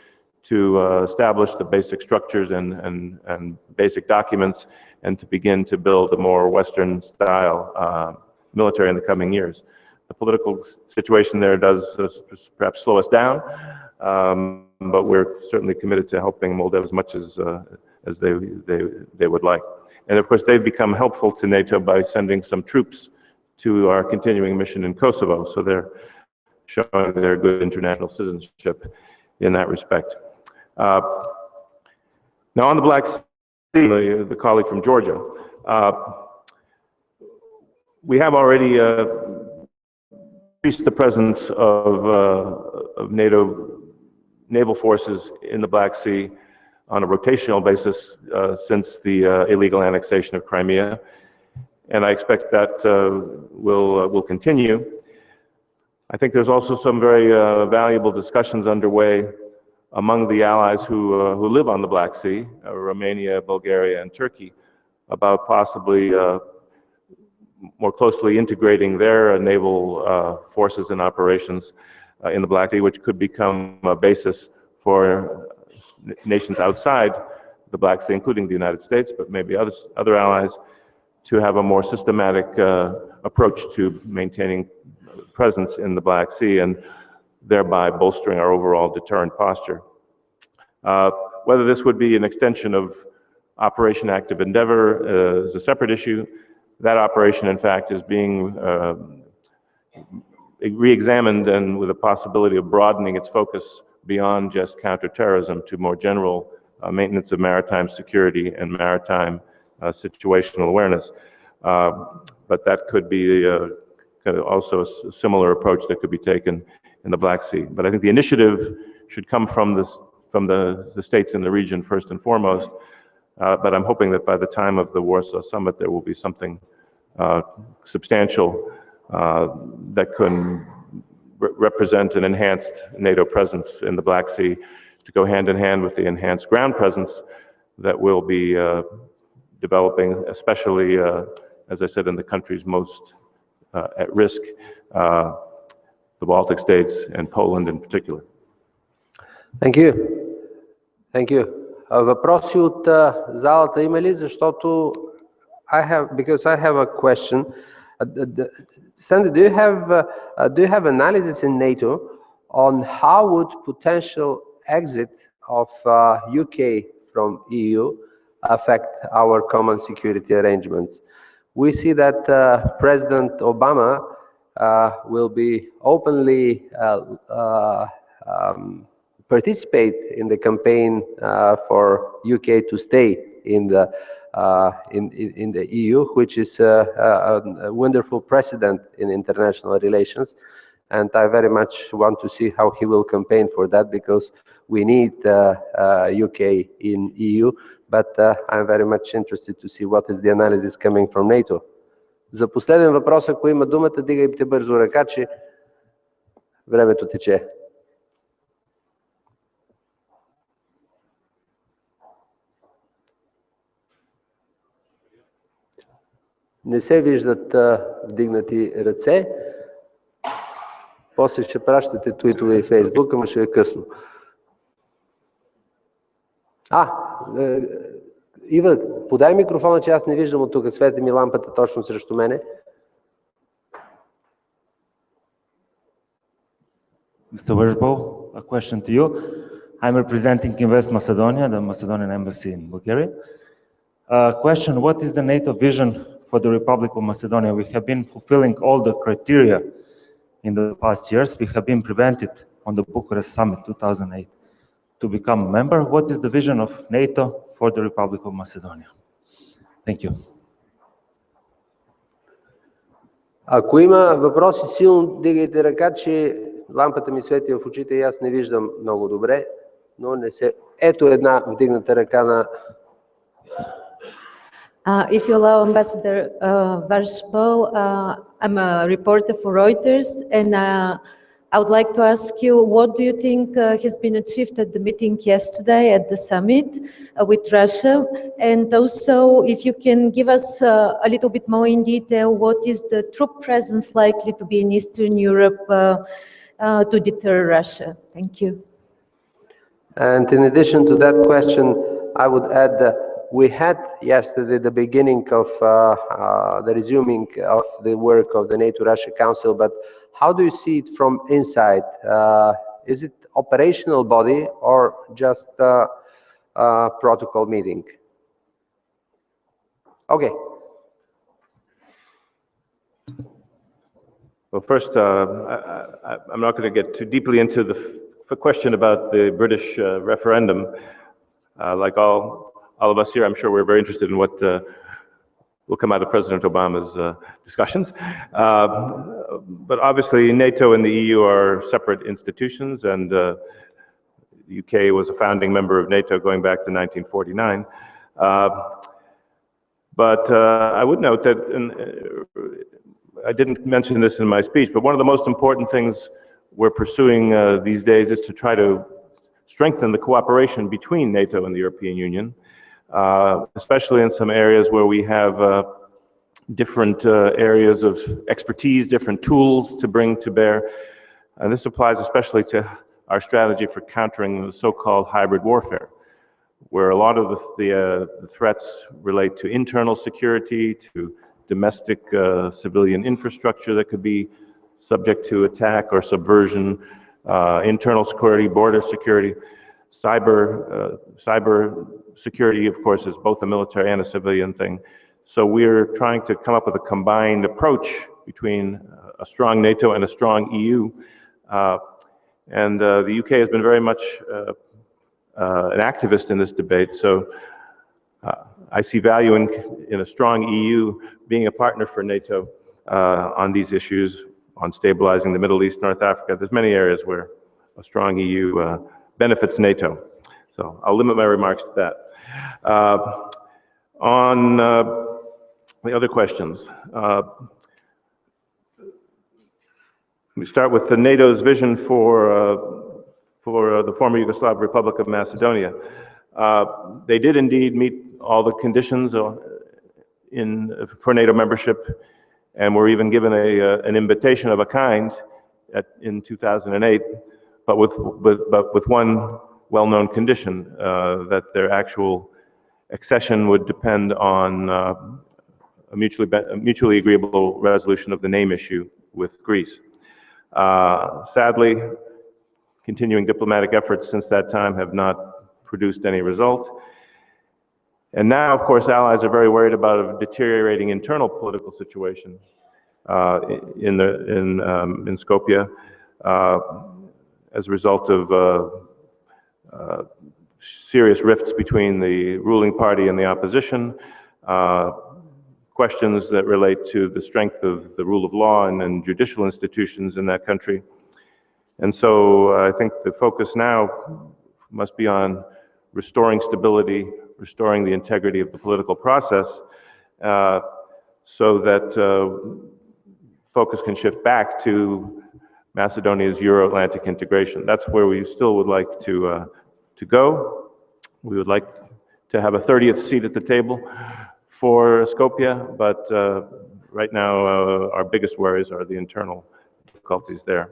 to establish the basic structures and basic documents and to begin to build a more Western style military in the coming years. The political situation there does perhaps slow us down, but we're certainly committed to helping Moldova as much as they would like. And of course, they've become helpful to NATO by sending some troops to our continuing mission in Kosovo, so they're showing their good international citizenship in that respect. Now on the Black Sea, the colleague from Georgia, we have already increased the presence of NATO naval forces in the Black Sea on a rotational basis since the illegal annexation of Crimea, and I expect that will continue. I think there's also some very valuable discussions underway among the allies who live on the Black Sea, Romania, Bulgaria, and Turkey, about possibly more closely integrating their naval forces and operations in the Black Sea, which could become a basis for nations outside the Black Sea, including the United States, but maybe other allies, to have a more systematic approach to maintaining presence in the Black Sea and thereby bolstering our overall deterrent posture. Whether this would be an extension of Operation Active Endeavor is a separate issue. That operation, in fact, is being re-examined and with a possibility of broadening its focus beyond just counterterrorism to more general maintenance of maritime security and maritime situational awareness. But that could be also a similar approach that could be taken in the Black Sea. But I think the initiative should come from the states in the region first and foremost. But I'm hoping that by the time of the Warsaw Summit, there will be something substantial that can represent an enhanced NATO presence in the Black Sea to go hand in hand with the enhanced ground presence that will be developing, especially, as I said, in the countries most at risk, the Baltic states and Poland in particular. Thank you. Thank you. Въпроси от залата има ли? Защото because I have a question. Sandy, do you have analysis in NATO on how would potential exit of UK from EU affect our common security arrangements? We see that President Obama will be openly participate in the campaign for UK to stay in the EU, which is a wonderful precedent in international relations. And I very much want to see how he will campaign for that, because we need UK in EU. But I'm very much interested to see what is the analysis coming from NATO. За последен въпрос, ако има думата, дигайте бързо ръка, че времето тече. Не се виждат вдигнати ръце. После ще пращате твитове и Фейсбук, ама ще е късно. Ива, подай микрофона, че аз не виждам от тук. Свети ми лампата точно срещу мене. Mr. Wersbo, a question to you. I'm representing Invest Macedonia, the Macedonian embassy in Bulgaria. Question, what is the NATO vision for the Republic of Macedonia? We have been fulfilling all the criteria in the past years. We have been prevented on the Bucharest Summit 2008 to become a member. What is the vision of NATO for the Republic of Macedonia? Thank you. Ако има въпроси, силно дигайте ръка, че лампата ми свети в очите и аз не виждам много добре, но не се... Ето една вдигната ръка на... If you allow, Ambassador Wersbo, I'm a reporter for Reuters, and I would like to ask you, what do you think has been achieved at the meeting yesterday at the summit with Russia? And also, if you can give us a little bit more in detail, what is the troop presence likely to be in Eastern Europe to deter Russia? Thank you. And in addition to that question, I would add that we had yesterday the beginning of the resuming of the work of the NATO-Russia Council, but how do you see it from inside? Is it operational body or just a protocol meeting? Okay. Well, first, I'm not going to get too deeply into the question about the British referendum. Like all of us here, I'm sure we're very interested in what will come out of President Obama's discussions. But obviously, NATO and the EU are separate institutions, and the UK was a founding member of NATO going back to 1949. But I would note that, I didn't mention this in my speech, but one of the most important things we're pursuing these days is to try to strengthen the cooperation between NATO and the European Union, especially in some areas where we have different areas of expertise, different tools to bring to bear. And this applies especially to our strategy for countering the so-called hybrid warfare, where a lot of the threats relate to internal security, to domestic civilian infrastructure that could be subject to attack or subversion, internal security, border security, cyber security, of course, is both a military and a civilian thing. So we're trying to come up with a combined approach between a strong NATO and a strong EU. And the UK has been very much an activist in this debate. So I see value in a strong EU being a partner for NATO on these issues, on stabilizing the Middle East, North Africa. There's many areas where a strong EU benefits NATO. So I'll limit my remarks to that. On the other questions, we start with the NATO's vision for the former Yugoslav Republic of Macedonia. They did indeed meet all the conditions for NATO membership, and were even given an invitation of a kind in 2008, but with one well-known condition, that their actual accession would depend on a mutually agreeable resolution of the name issue with Greece. Sadly, continuing diplomatic efforts since that time have not produced any result. And now, of course, allies are very worried about a deteriorating internal political situation in Skopje as a result of serious rifts between the ruling party and the opposition, questions that relate to the strength of the rule of law and judicial institutions in that country. And so I think the focus now must be on restoring stability, restoring the integrity of the political process, so that focus can shift back to Macedonia's Euro-Atlantic integration. That's where we still would like to go. We would like to have a 30th seat at the table for Skopje, but right now our biggest worries are the internal difficulties there.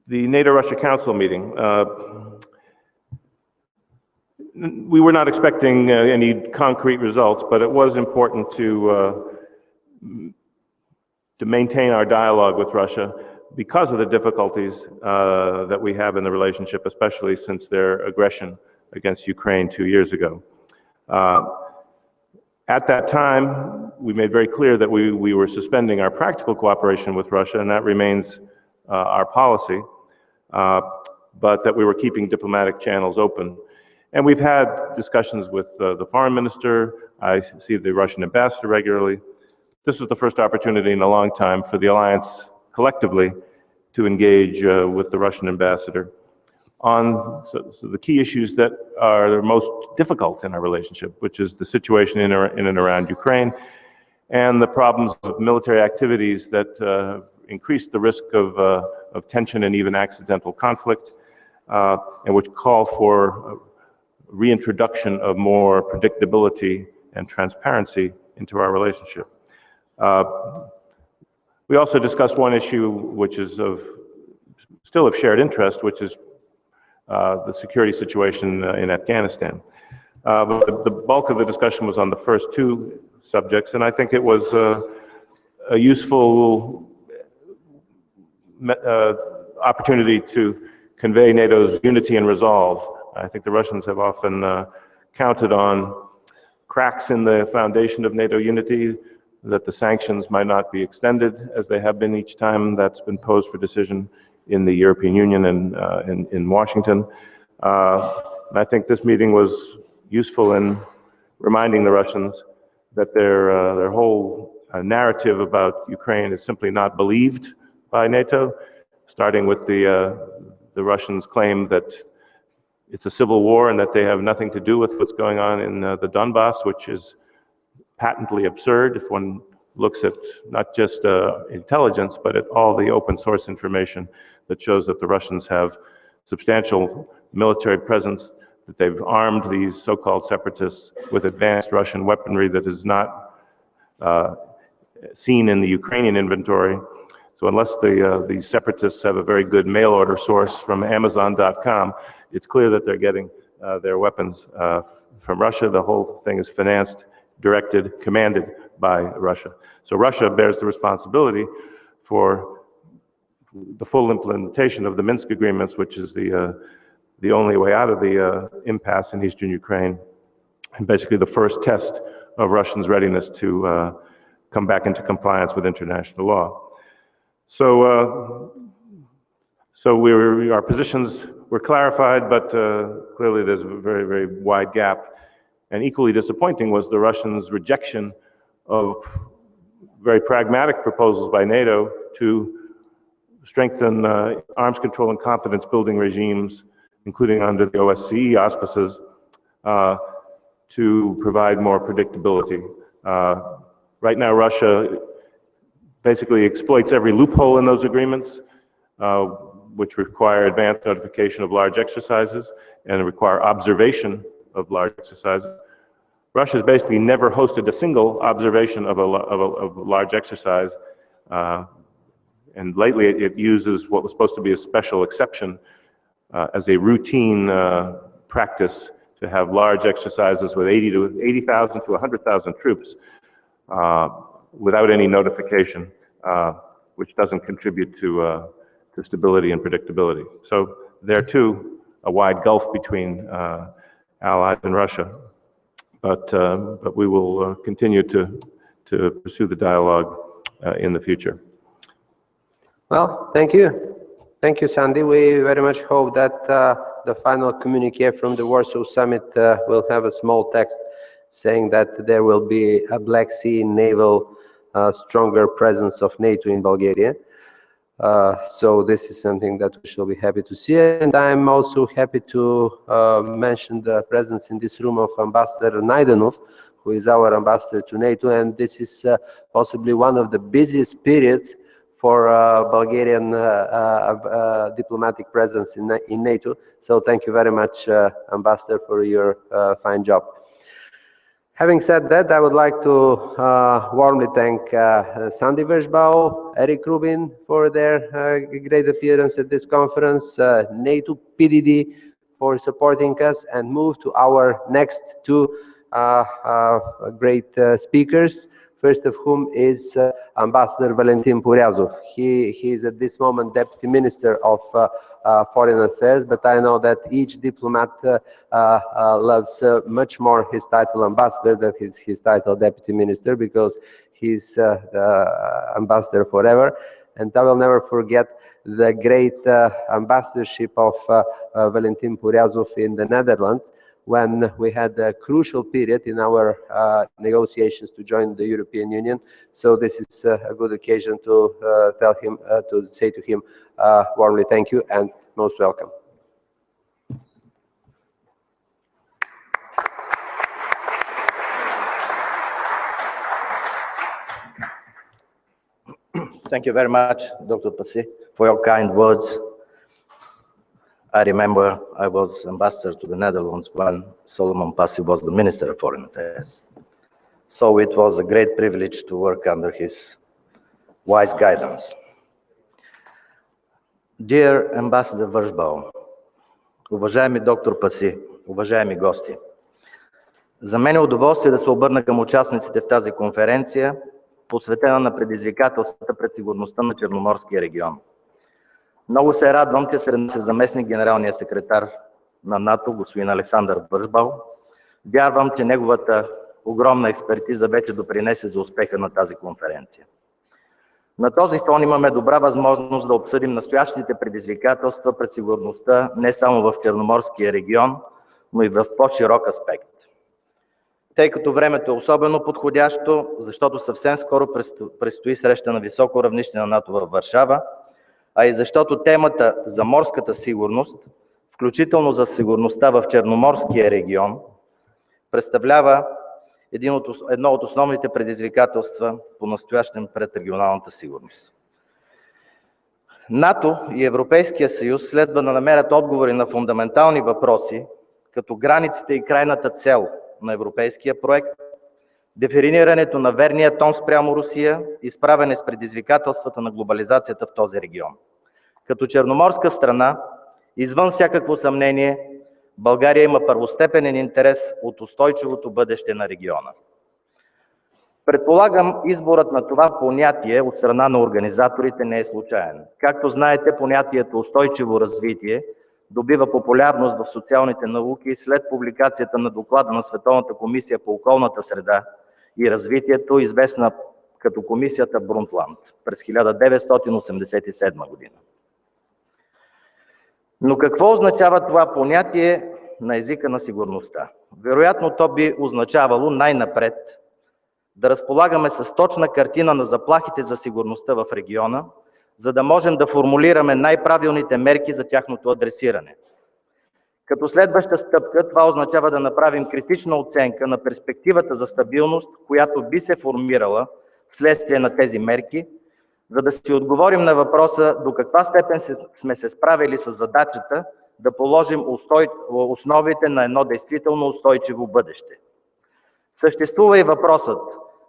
The NATO-Russia Council meeting. We were not expecting any concrete results, but it was important to maintain our dialogue with Russia because of the difficulties that we have in the relationship, especially since their aggression against Ukraine 2 years ago. At that time, we made very clear that we were suspending our practical cooperation with Russia, and that remains our policy, but that we were keeping diplomatic channels open. And we've had discussions with the foreign minister. I see the Russian ambassador regularly. This was the first opportunity in a long time for the alliance collectively to engage with the Russian ambassador on the key issues that are most difficult in our relationship, which is the situation in and around Ukraine and the problems of military activities that increase the risk of tension and even accidental conflict, and which call for reintroduction of more predictability and transparency into our relationship. We also discussed one issue which is still of shared interest, which is the security situation in Afghanistan. But the bulk of the discussion was on the first two subjects, and I think it was a useful opportunity to convey NATO's unity and resolve. I think the Russians have often counted on cracks in the foundation of NATO unity, that the sanctions might not be extended as they have been each time that's been posed for decision in the European Union and in Washington. And I think this meeting was useful in reminding the Russians that their whole narrative about Ukraine is simply not believed by NATO, starting with the Russians' claim that it's a civil war and that they have nothing to do with what's going on in the Donbass, which is patently absurd if one looks at not just intelligence, but at all the open source information that shows that the Russians have substantial military presence, that they've armed these so-called separatists with advanced Russian weaponry that is not seen in the Ukrainian inventory. So unless the separatists have a very good mail order source from Amazon.com, it's clear that they're getting their weapons from Russia. The whole thing is financed, directed, commanded by Russia. So Russia bears the responsibility for the full implementation of the Minsk agreements, which is the only way out of the impasse in eastern Ukraine, and basically the first test of Russians' readiness to come back into compliance with international law. So, our positions were clarified, but clearly there's a very, very wide gap. And equally disappointing was the Russians' rejection of very pragmatic proposals by NATO to strengthen arms control and confidence building regimes, including under the OSCE auspices, to provide more predictability. Right now, Russia basically exploits every loophole in those agreements, which require advanced notification of large exercises and require observation of large exercises. Russia's basically never hosted a single observation of a large exercise, and lately it uses what was supposed to be a special exception as a routine practice to have large exercises with 80,000 to 100,000 troops without any notification, which doesn't contribute to stability and predictability. So there too, a wide gulf between allies and Russia. But we will continue to pursue the dialogue in the future. Well, thank you. Thank you, Sandy. We very much hope that the final communique from the Warsaw Summit will have a small text saying that there will be a Black Sea naval stronger presence of NATO in Bulgaria. So this is something that we shall be happy to see. And I'm also happy to mention the presence in this room of Ambassador Naidenov, who is our ambassador to NATO. And this is possibly one of the busiest periods for Bulgarian diplomatic presence in NATO. So thank you very much, Ambassador, for your fine job. Having said that, I would like to warmly thank Sandy Versbau, Eric Rubin for their great appearance at this conference, NATO PDD for supporting us, and move to our next two great speakers. First of whom is Ambassador Valentin Puryazov. He is at this moment Deputy Minister of Foreign Affairs, but I know that each diplomat loves much more his title ambassador than his title Deputy Minister, because he's ambassador forever. And I will never forget the great ambassadorship of Valentin Puryazov in the Netherlands, when we had a crucial period in our negotiations to join the European Union. So this is a good occasion to tell him, to say to him warmly thank you and most welcome. Thank you very much, Dr. Pasi, for your kind words. I remember I was ambassador to the Netherlands when Solomon Pasi was the Minister of Foreign Affairs. So it was a great privilege to work under his wise guidance. Dear Ambassador Versbau, уважаеми доктор Паси, уважаеми гости, за мен е удоволствие да се обърна към участниците в тази конференция, посветена на предизвикателствата пред сигурността на Черноморския регион. Много се радвам, че сред нас е заместник генералния секретар на НАТО, господин Александър Вършбал. Вярвам, че неговата огромна експертиза вече допринесе за успеха на тази конференция. На този фон имаме добра възможност да обсъдим настоящите предизвикателства пред сигурността не само в Черноморския регион, но и в по-широк аспект. Тъй като времето е особено подходящо, защото съвсем скоро предстои среща на високо равнище на НАТО във Варшава, а и защото темата за морската сигурност, включително за сигурността в Черноморския регион, представлява едно от основните предизвикателства по-настоящем пред регионалната сигурност. НАТО и Европейския съюз следва да намерят отговори на фундаментални въпроси, като границите и крайната цел на европейския проект, дефинирането на верния тон спрямо Русия и справяне с предизвикателствата на глобализацията в този регион. Като черноморска страна, извън всякакво съмнение, България има първостепенен интерес от устойчивото бъдеще на региона. Предполагам, изборът на това понятие от страна на организаторите не е случайен. Както знаете, понятието устойчиво развитие добива популярност в социалните науки след публикацията на доклада на Световната комисия по околната среда и развитието, известна като комисията Брунтланд през 1987 година. Но какво означава това понятие на езика на сигурността? Вероятно то би означавало най-напред да разполагаме с точна картина на заплахите за сигурността в региона, за да можем да формулираме най-правилните мерки за тяхното адресиране. Като следваща стъпка, това означава да направим критична оценка на перспективата за стабилност, която би се формирала вследствие на тези мерки, за да си отговорим на въпроса до каква степен сме се справили с задачата да положим основите на едно действително устойчиво бъдеще. Съществува и въпросът: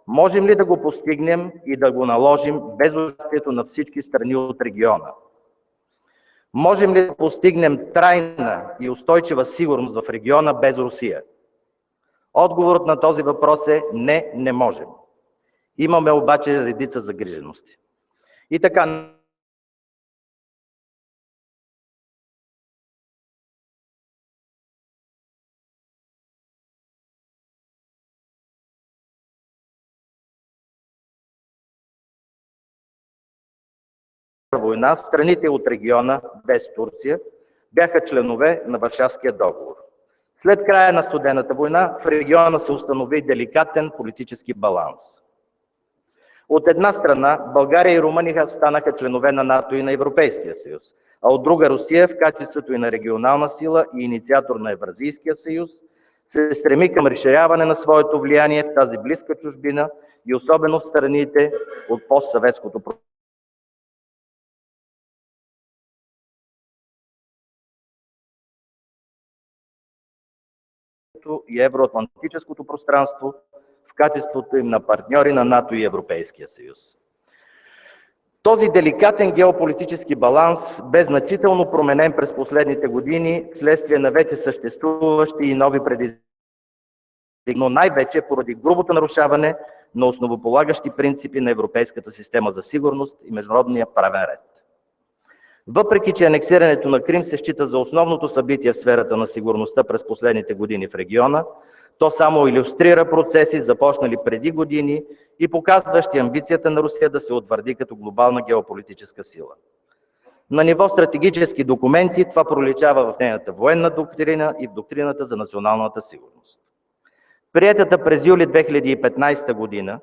можем ли да го постигнем и да го наложим без участието на всички страни от региона? Можем ли да постигнем трайна и устойчива сигурност в региона без Русия? Отговорът на този въпрос е не, не можем. Имаме обаче редица загрижености. И така, война, страните от региона, без Турция, бяха членове на Варшавския договор. След края на Студената война в региона се установи деликатен политически баланс. От една страна, България и Румъния станаха членове на НАТО и на Европейския съюз, а от друга Русия, в качеството и на регионална сила и инициатор на Евразийския съюз, се стреми към разширяване на своето влияние в тази близка чужбина и особено в страните от постсъветското и евроатлантическото пространство в качеството им на партньори на НАТО и Европейския съюз. Този деликатен геополитически баланс бе значително променен през последните години вследствие на вече съществуващи и нови предизвикателства, но най-вече поради грубото нарушаване на основополагащи принципи на европейската система за сигурност и международния правен ред. Въпреки че анексирането на Крим се счита за основното събитие в сферата на сигурността през последните години в региона, то само илюстрира процеси, започнали преди години и показващи амбицията на Русия да се утвърди като глобална геополитическа сила. На ниво стратегически документи това проличава в нейната военна доктрина и в доктрината за националната сигурност. Приетата през юли 2015 година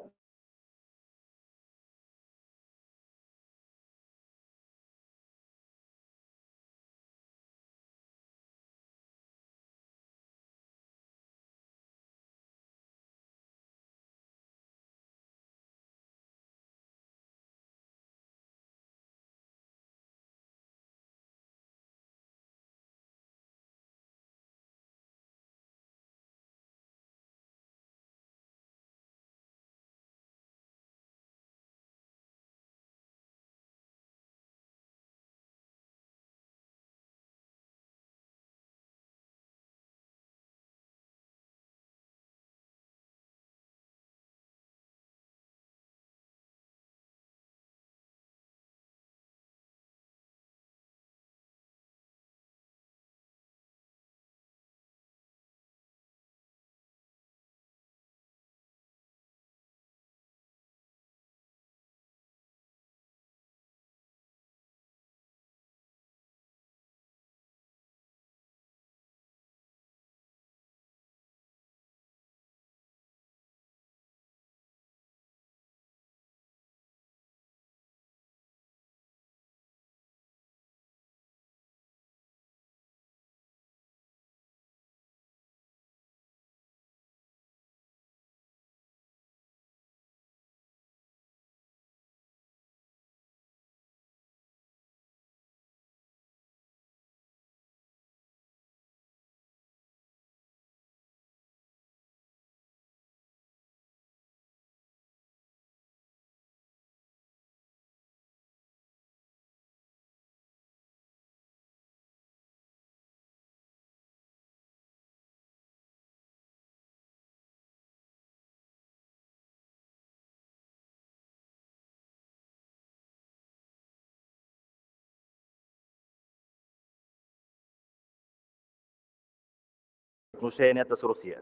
отношенията с Русия.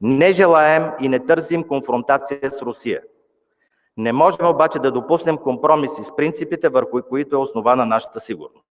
Не желаем и не търсим конфронтация с Русия. Не можем обаче да допуснем компромиси с принципите, върху които е основана нашата сигурност.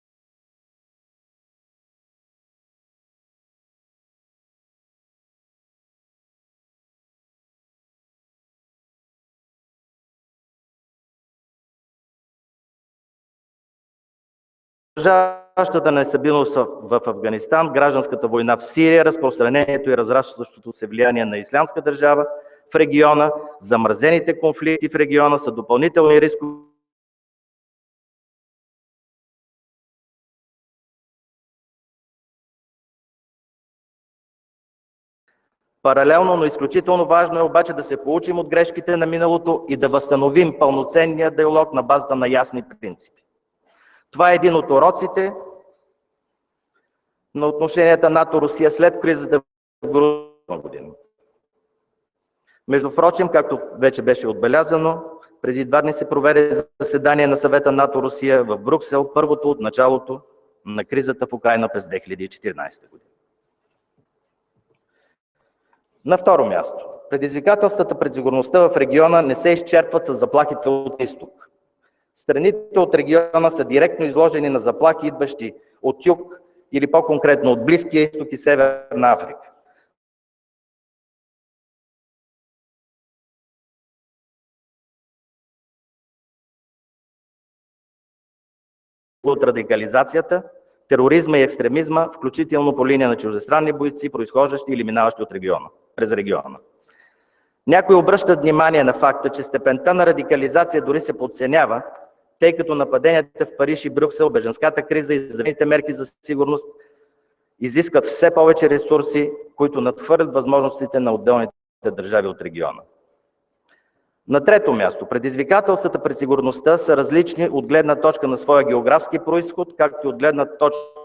Продължаващата нестабилност в Афганистан, гражданската война в Сирия, разпространението и разрастващото се влияние на Ислямска държава в региона, замразените конфликти в региона са допълнителни рискове Паралелно, но изключително важно е обаче да се поучим от грешките на миналото и да възстановим пълноценния диалог на базата на ясни принципи. Това е един от уроците на отношенията НАТО-Русия след кризата в Грузия година. Между впрочем, както вече беше отбелязано, преди 2 дни се проведе заседание на съвета НАТО-Русия в Брюксел, първото от началото на кризата в Украйна през 2014 година. На второ място, предизвикателствата пред сигурността в региона не се изчерпват с заплахите от изток. Страните от региона са директно изложени на заплахи, идващи от юг или по-конкретно от Близкия изток и Северна Африка. От радикализацията, тероризма и екстремизма, включително по линия на чуждестранни бойци, произхождащи или минаващи през региона. Някои обръщат внимание на факта, че степента на радикализация дори се подценява, тъй като нападенията в Париж и Брюксел, бежанската криза и заветните мерки за сигурност изискват все повече ресурси, които надхвърлят възможностите на отделните държави от региона. На трето място, предизвикателствата пред сигурността са различни от гледна точка на своя географски произход, както и от гледна точка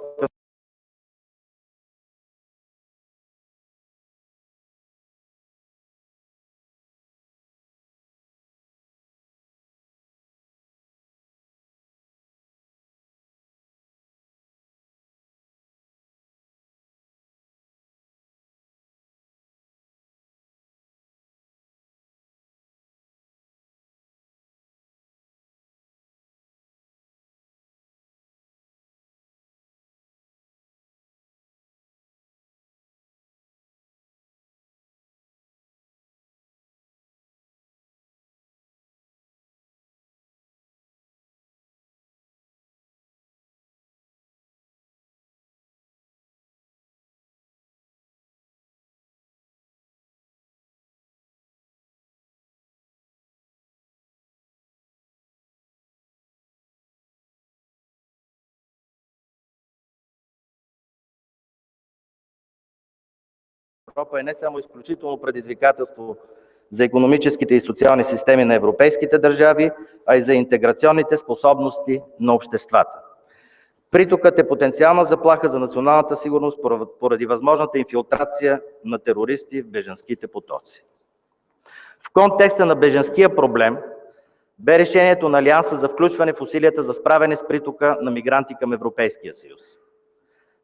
Европа е не само изключително предизвикателство за икономическите и социални системи на европейските държави, а и за интеграционните способности на обществата. Притокът е потенциална заплаха за националната сигурност поради възможната инфилтрация на терористи в бежанските потоци. В контекста на бежанския проблем бе решението на Алианса за включване в усилията за справяне с притока на мигранти към Европейския съюз.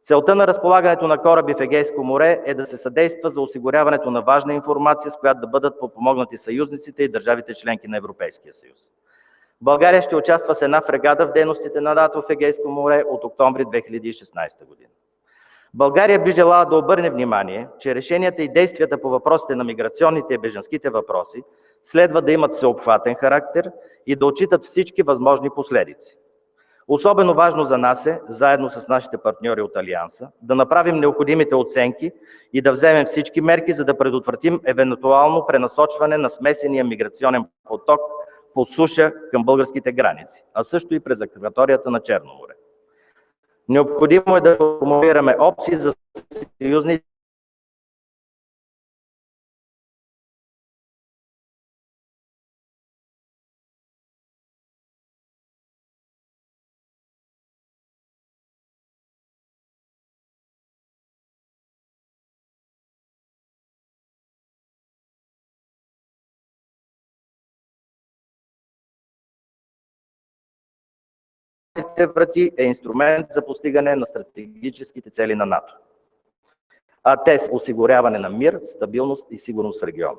Целта на разполагането на кораби в Егейско море е да се съдейства за осигуряването на важна информация, с която да бъдат подпомогнати съюзниците и държавите членки на Европейския съюз. България ще участва с една фрегата в дейностите на НАТО в Егейско море от октомври 2016 година. България би желала да обърне внимание, че решенията и действията по въпросите на миграционните и бежанските въпроси следва да имат всеобхватен характер и да отчитат всички възможни последици. Особено важно за нас е, заедно с нашите партньори от Алианса, да направим необходимите оценки и да вземем всички мерки, за да предотвратим евентуално пренасочване на смесения миграционен поток по суша към българските граници, а също и през акваторията на Черно море. Необходимо е да формулираме опции за съюзни врати е инструмент за постигане на стратегическите цели на НАТО. А те са осигуряване на мир, стабилност и сигурност в региона.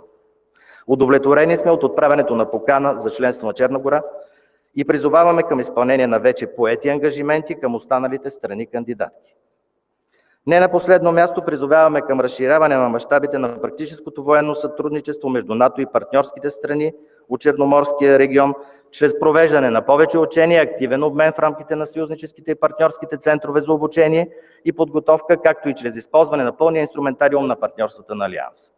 Удовлетворени сме от отправянето на покана за членство на Черна гора и призоваваме към изпълнение на вече поети ангажименти към останалите страни кандидатки. Не на последно място призоваваме към разширяване на мащабите на практическото военно сътрудничество между НАТО и партньорските страни от Черноморския регион, чрез провеждане на повече учения, активен обмен в рамките на съюзническите и партньорските центрове за обучение и подготовка, както и чрез използване на пълния инструментариум на партньорствата на Алианса.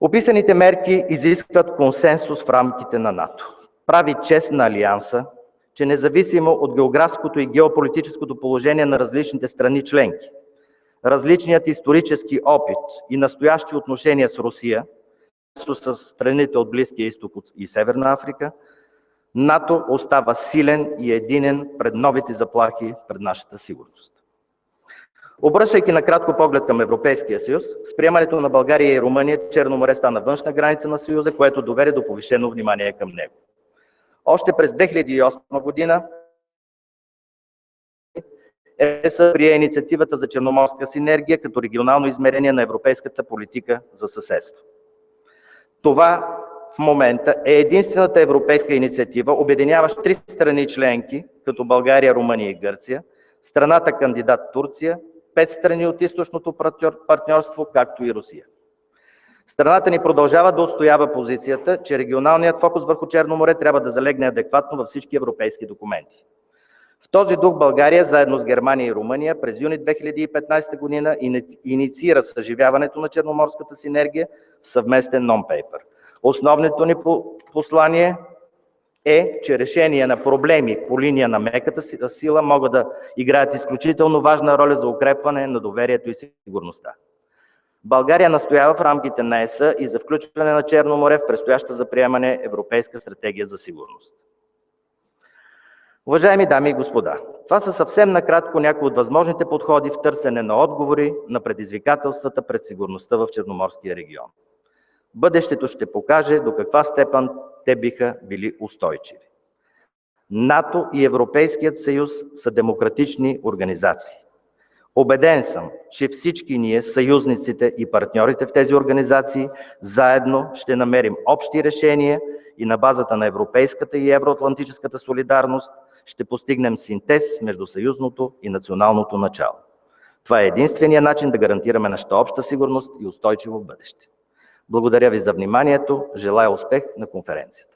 Описаните мерки изискват консенсус в рамките на НАТО. Прави чест на Алианса, че независимо от географското и геополитическото положение на различните страни членки, различният исторически опит и настоящи отношения с Русия, с страните от Близкия изток и Северна Африка, НАТО остава силен и единен пред новите заплахи пред нашата сигурност. Обръщайки накратко поглед към Европейския съюз, с приемането на България и Румъния Черно море стана външна граница на Съюза, което доведе до повишено внимание към него. Още през 2008 година ЕС прие инициативата за черноморска синергия като регионално измерение на европейската политика за съседство. Това в момента е единствената европейска инициатива, обединяваща 3 страни членки, като България, Румъния и Гърция, страната кандидат Турция, 5 страни от източното партньорство, както и Русия. Страната ни продължава да отстоява позицията, че регионалният фокус върху Черно море трябва да залегне адекватно във всички европейски документи. В този дух България, заедно с Германия и Румъния, през юни 2015 година инициира съживяването на черноморската синергия в съвместен нон-пейпер. Основното ни послание е, че решения на проблеми по линия на меката сила могат да играят изключително важна роля за укрепване на доверието и сигурността. България настоява в рамките на ЕС и за включване на Черно море в предстояща за приемане Европейска стратегия за сигурност. Уважаеми дами и господа, това са съвсем накратко някои от възможните подходи в търсене на отговори на предизвикателствата пред сигурността в Черноморския регион. Бъдещето ще покаже до каква степен те биха били устойчиви. НАТО и Европейският съюз са демократични организации. Убеден съм, че всички ние, съюзниците и партньорите в тези организации, заедно ще намерим общи решения и на базата на европейската и евроатлантическата солидарност ще постигнем синтез между съюзното и националното начало. Това е единственият начин да гарантираме нашата обща сигурност и устойчиво бъдеще. Благодаря ви за вниманието. Желая успех на конференцията.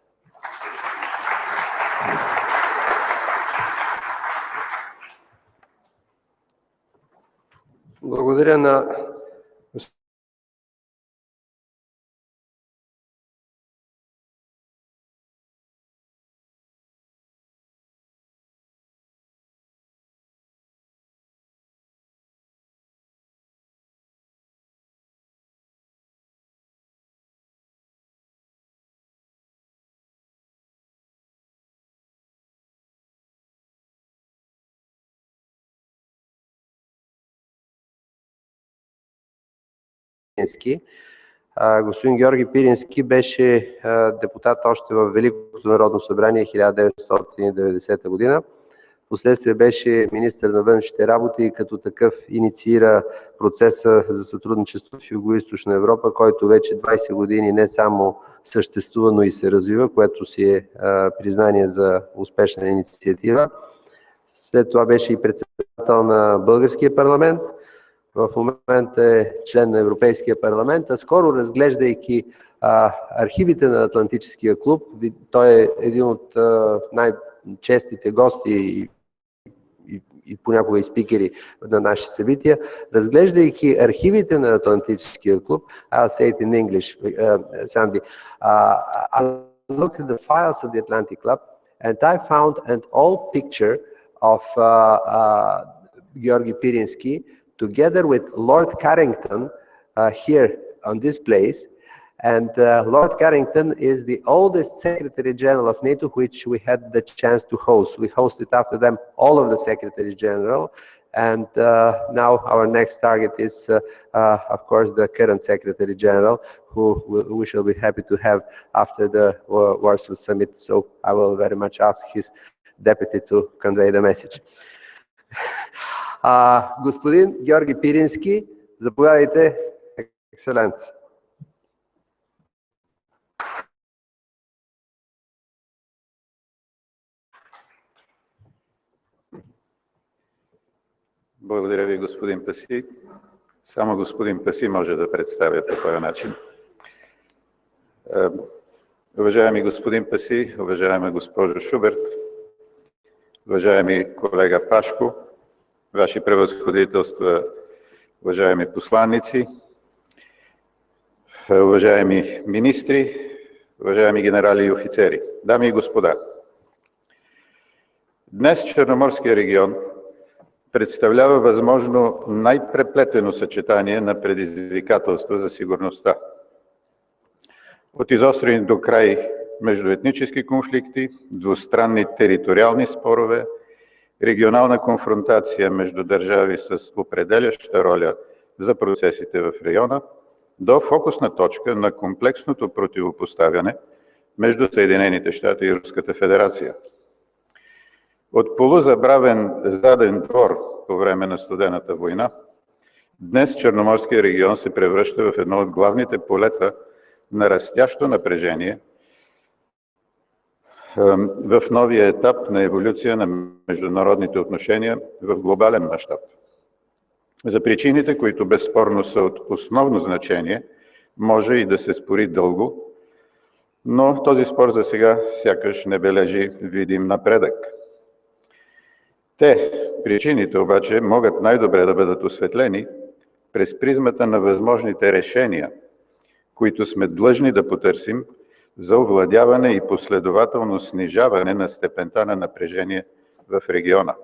Благодаря на господин Георги Пирински беше депутат още в Великото народно събрание 1990 година. Впоследствие беше министър на външните работи и като такъв инициира процеса за сътрудничество в Югоизточна Европа, който вече 20 години не само съществува, но и се развива, което си е признание за успешна инициатива. След това беше и председател на Българския парламент. В момента е член на Европейския парламент, а скоро, разглеждайки архивите на Атлантическия клуб, той е един от най-честите гости и понякога и спикери на наши събития, разглеждайки архивите на Атлантическия клуб, I'll say it in English, Sandy, I looked at the files of the Atlantic Club and I found an old picture of Georgi Pirinsky together with Lord Carrington here on this place. And Lord Carrington is the oldest Secretary General of NATO, which we had the chance to host. We hosted after them all of the Secretary General. And now our next target is, of course, the current Secretary General, who we shall be happy to have after the Warsaw Summit. So I will very much ask his deputy to convey the message. Господин Георги Пирински, заповядайте, ексцеленц. Благодаря ви, господин Паси. Само господин Паси може да представя по този начин. Уважаеми господин Паси, уважаема госпожо Шуберт, уважаеми колега Пашко, Ваши превъзходителства, уважаеми посланници, уважаеми министри, уважаеми генерали и офицери, дами и господа! Днес Черноморския регион представлява възможно най-преплетено съчетание на предизвикателства за сигурността. От изострени до край междуетнически конфликти, двустранни териториални спорове, регионална конфронтация между държави с определяща роля за процесите в района, до фокусна точка на комплексното противопоставяне между Съединените щати и Руската федерация. От полузабравен заден двор по време на Студената война, днес Черноморския регион се превръща в едно от главните полета на растящо напрежение в новия етап на еволюция на международните отношения в глобален мащаб. За причините, които безспорно са от основно значение, може и да се спори дълго, но този спор за сега сякаш не бележи видим напредък. Причините обаче, могат най-добре да бъдат осветлени през призмата на възможните решения, които сме длъжни да потърсим за овладяване и последователно снижаване на степента на напрежение в региона.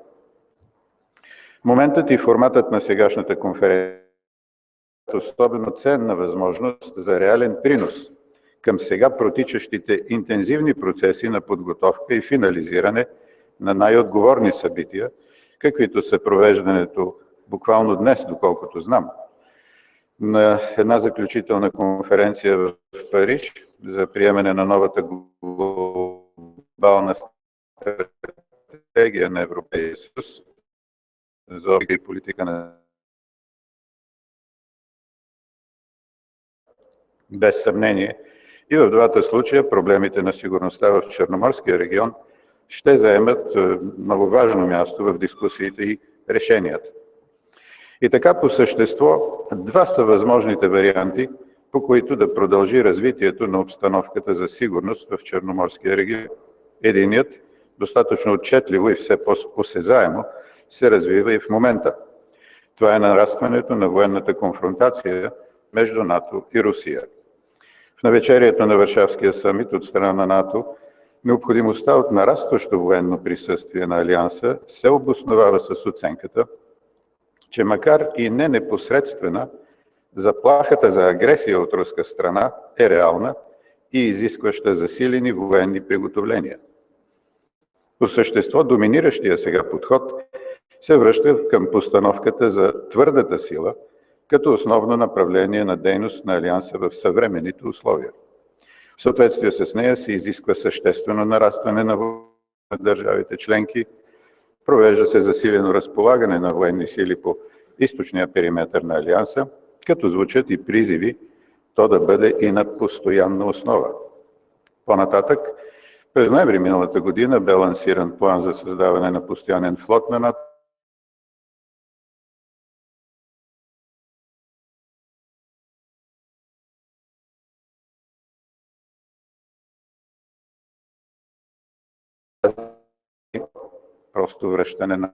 Моментът и форматът на сегашната конференция е особено ценна възможност за реален принос към сега протичащите интензивни процеси на подготовка и финализиране на най-отговорни събития, каквито са провеждането буквално днес, доколкото знам, на една заключителна конференция в Париж за приемане на новата глобална стратегия на Европейския съюз за политика на без съмнение. И в двата случая проблемите на сигурността в Черноморския регион ще заемат много важно място в дискусиите и решенията. И така по същество, два са възможните варианти, по които да продължи развитието на обстановката за сигурност в Черноморския регион. Единият, достатъчно отчетливо и все по-осезаемо, се развива и в момента. Това е нарастването на военната конфронтация между НАТО и Русия. В навечерието на Варшавския самит от страна на НАТО, необходимостта от нарастващо военно присъствие на Алианса се обосновава с оценката, че макар и не непосредствена, заплахата за агресия от руска страна е реална и изискваща засилени военни приготовления. По същество, доминиращия сега подход се връща към постановката за твърдата сила като основно направление на дейност на Алианса в съвременните условия. В съответствие с нея се изисква съществено нарастване на държавите членки, провежда се засилено разполагане на военни сили по източния периметър на Алианса, като звучат и призиви то да бъде и на постоянна основа. По-нататък, през ноември миналата година бе лансиран план за създаване на постоянен флот на НАТО, просто връщане на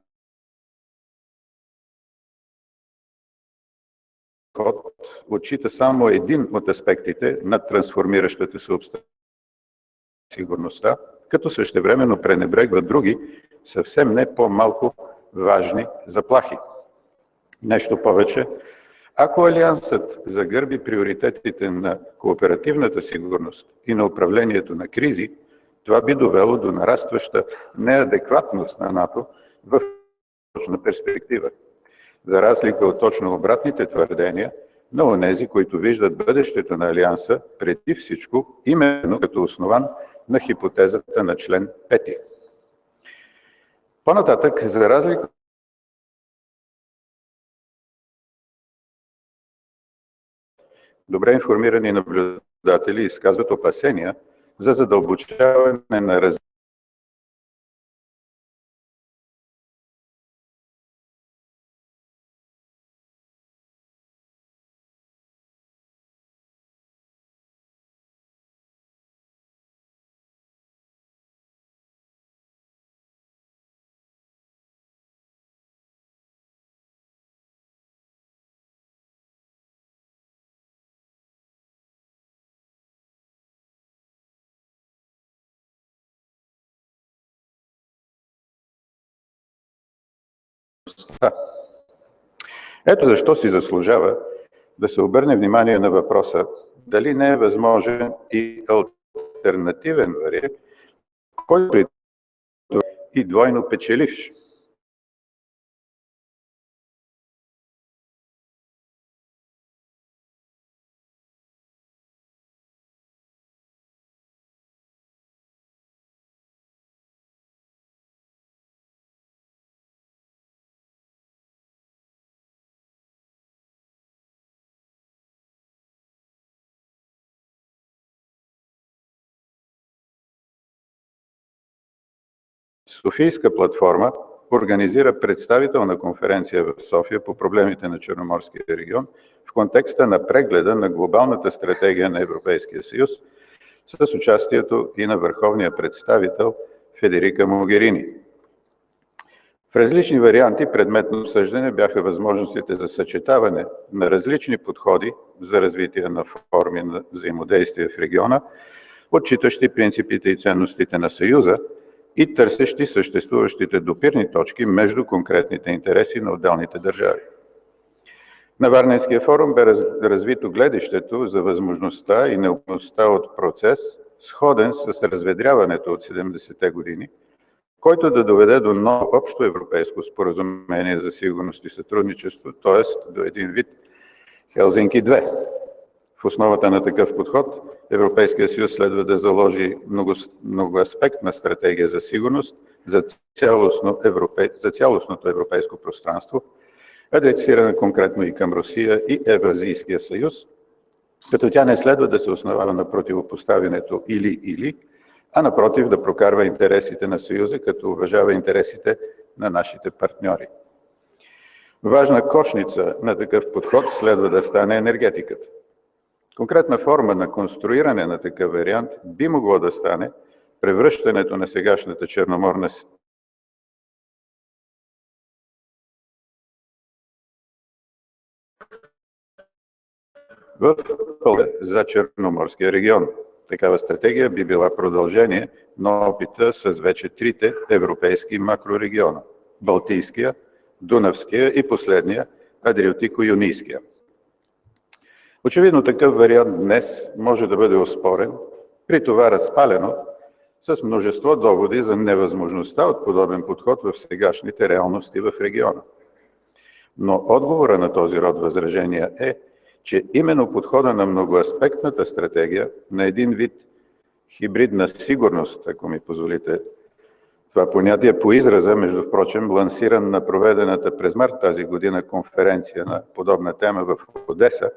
ход отчита само един от аспектите на трансформиращата се обстановка сигурността, като същевременно пренебрегва други, съвсем не по-малко важни заплахи. Нещо повече, ако Алиансът загърби приоритетите на кооперативната сигурност и на управлението на кризи, това би довело до нарастваща неадекватност на НАТО в точна перспектива. За разлика от точно обратните твърдения на онези, които виждат бъдещето на Алианса преди всичко, именно като основан на хипотезата на член 5. По-нататък, за разлика добре информирани наблюдатели изказват опасения за задълбочаване на сигурността. Ето защо си заслужава да се обърне внимание на въпроса дали не е възможен и алтернативен вариант, който е и двойно печеливш. Софийска платформа организира представителна конференция в София по проблемите на Черноморския регион в контекста на прегледа на глобалната стратегия на Европейския съюз с участието и на върховния представител Федерика Могерини. В различни варианти предмет на обсъждане бяха възможностите за съчетаване на различни подходи за развитие на форми на взаимодействие в региона, отчитащи принципите и ценностите на Съюза и търсещи съществуващите допирни точки между конкретните интереси на отделните държави. На Варненския форум бе развито гледището за възможността и необходимостта от процес, сходен с разведряването от 70-те години, който да доведе до ново общо европейско споразумение за сигурност и сътрудничество, т.е. до един вид Хелзинки 2. В основата на такъв подход Европейския съюз следва да заложи многоаспектна стратегия за сигурност за цялостното европейско пространство, адресирана конкретно и към Русия и Евразийския съюз, като тя не следва да се основава на противопоставянето или, а напротив да прокарва интересите на Съюза, като уважава интересите на нашите партньори. Важна кошница на такъв подход следва да стане енергетиката. Конкретна форма на конструиране на такъв вариант би могло да стане превръщането на сегашната черноморна в поле за Черноморския регион. Такава стратегия би била продължение на опита с вече трите европейски макрорегиона – Балтийския, Дунавския и последния – Адриатико-Юнийския. Очевидно такъв вариант днес може да бъде оспорен, при това разпалено, с множество доводи за невъзможността от подобен подход в сегашните реалности в региона. Но отговора на този род възражения е, че именно подхода на многоаспектната стратегия, на един вид хибридна сигурност, ако ми позволите това понятие по израза, между впрочем, лансиран на проведената през март тази година конференция на подобна тема в Одеса,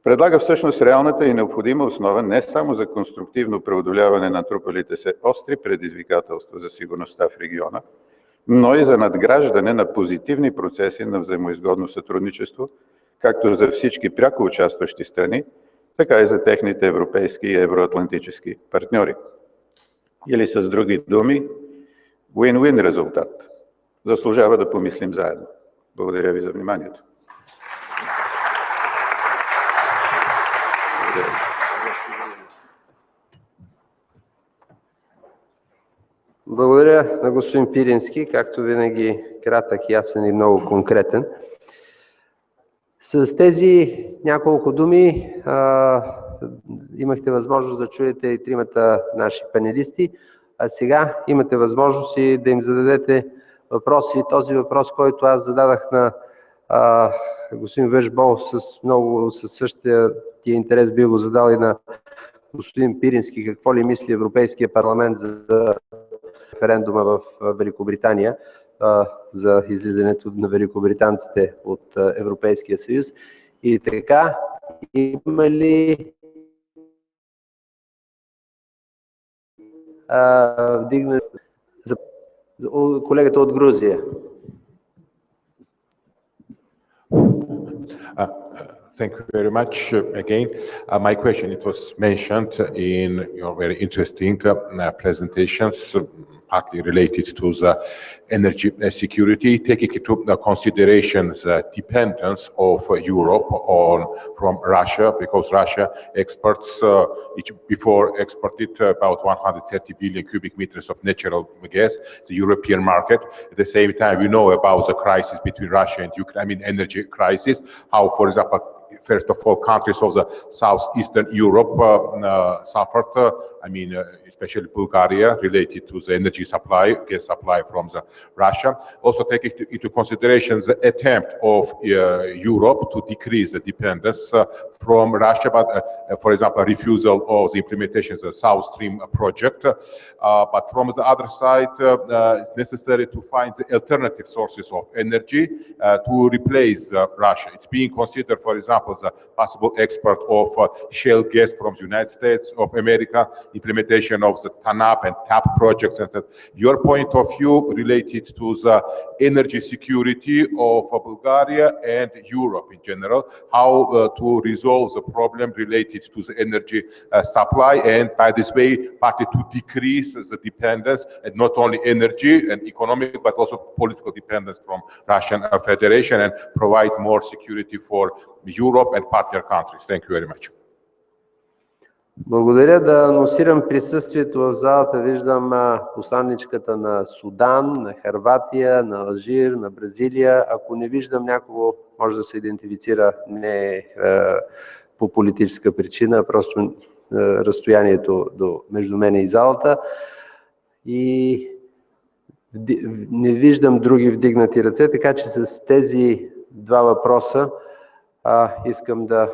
предлага всъщност реалната и необходима основа не само за конструктивно преодоляване на трупалите се остри предизвикателства за сигурността в региона, но и за надграждане на позитивни процеси на взаимоизгодно сътрудничество, както за всички пряко участващи страни, така и за техните европейски и евроатлантически партньори. Или с други думи, win-win резултат. Заслужава да помислим заедно. Благодаря ви за вниманието. Благодаря на господин Пирински, както винаги кратък, ясен и много конкретен. С тези няколко думи имахте възможност да чуете и тримата наши панелисти, а сега имате възможност и да им зададете въпроси. Този въпрос, който аз зададах на господин Вежбол със същия интерес би го задал и на господин Пирински, какво ли мисли Европейския парламент за референдума в Великобритания, за излизането на великобританците от Европейския съюз. И така, има ли вдигнат за колегата от Грузия? Thank you very much again. My question, it was mentioned in your very interesting presentations partly related to the energy security, taking into consideration the dependence of Europe from Russia, because Russia exports, before exported about 130 billion cubic meters of natural gas, the European market. At the same time, we know about the crisis between Russia and Ukraine, I mean energy crisis, how, for example, first of all, countries of the southeastern Europe suffered, especially Bulgaria, related to the energy supply, gas supply from Russia. Also taking into consideration the attempt of Europe to decrease the dependence from Russia, but for example, refusal of the implementation of the South Stream project. But from the other side, it's necessary to find the alternative sources of energy to replace Russia. It's being considered, for example, the possible export of shale gas from the United States of America, implementation of the TANAP and TAP projects. And your point of view related to the energy security of Bulgaria and Europe in general, how to resolve the problem related to the energy supply, and by this way, partly to decrease the dependence, and not only energy and economic, but also political dependence from Russian Federation, and provide more security for Europe and partner countries. Thank you very much. Благодаря. Да анонсирам присъствието в залата. Виждам посланничката на Судан, на Хърватия, на Алжир, на Бразилия. Ако не виждам някого, може да се идентифицира не по политическа причина, а просто разстоянието между мене и залата. И не виждам други вдигнати ръце, така че с тези два въпроса искам да...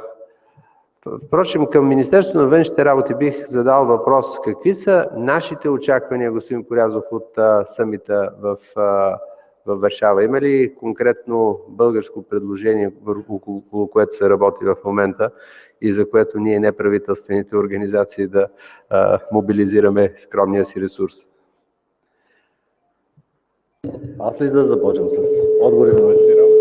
Впрочем, към Министерството на външните работи бих задал въпрос. Какви са нашите очаквания, господин Порязов, от самита в Варшава? Има ли конкретно българско предложение, около което се работи в момента и за което ние, неправителствените организации, да мобилизираме скромния си ресурс? Аз ли да започвам с отговори на външните работи?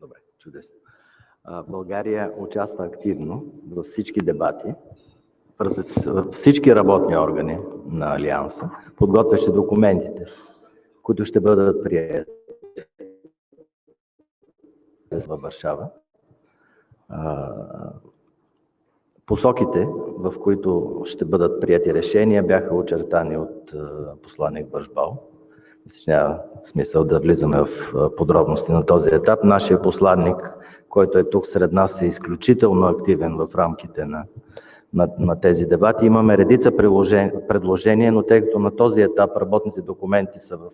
Добре, чудесно. България участва активно във всички дебати, във всички работни органи на Алианса, подготвящи документите, които ще бъдат приети във Варшава. Посоките, в които ще бъдат приети решения, бяха очертани от посланник Вършбал. Няма смисъл да влизаме в подробности на този етап. Нашия посланник, който е тук сред нас, е изключително активен в рамките на тези дебати. Имаме редица предложения, но тъй като на този етап работните документи са в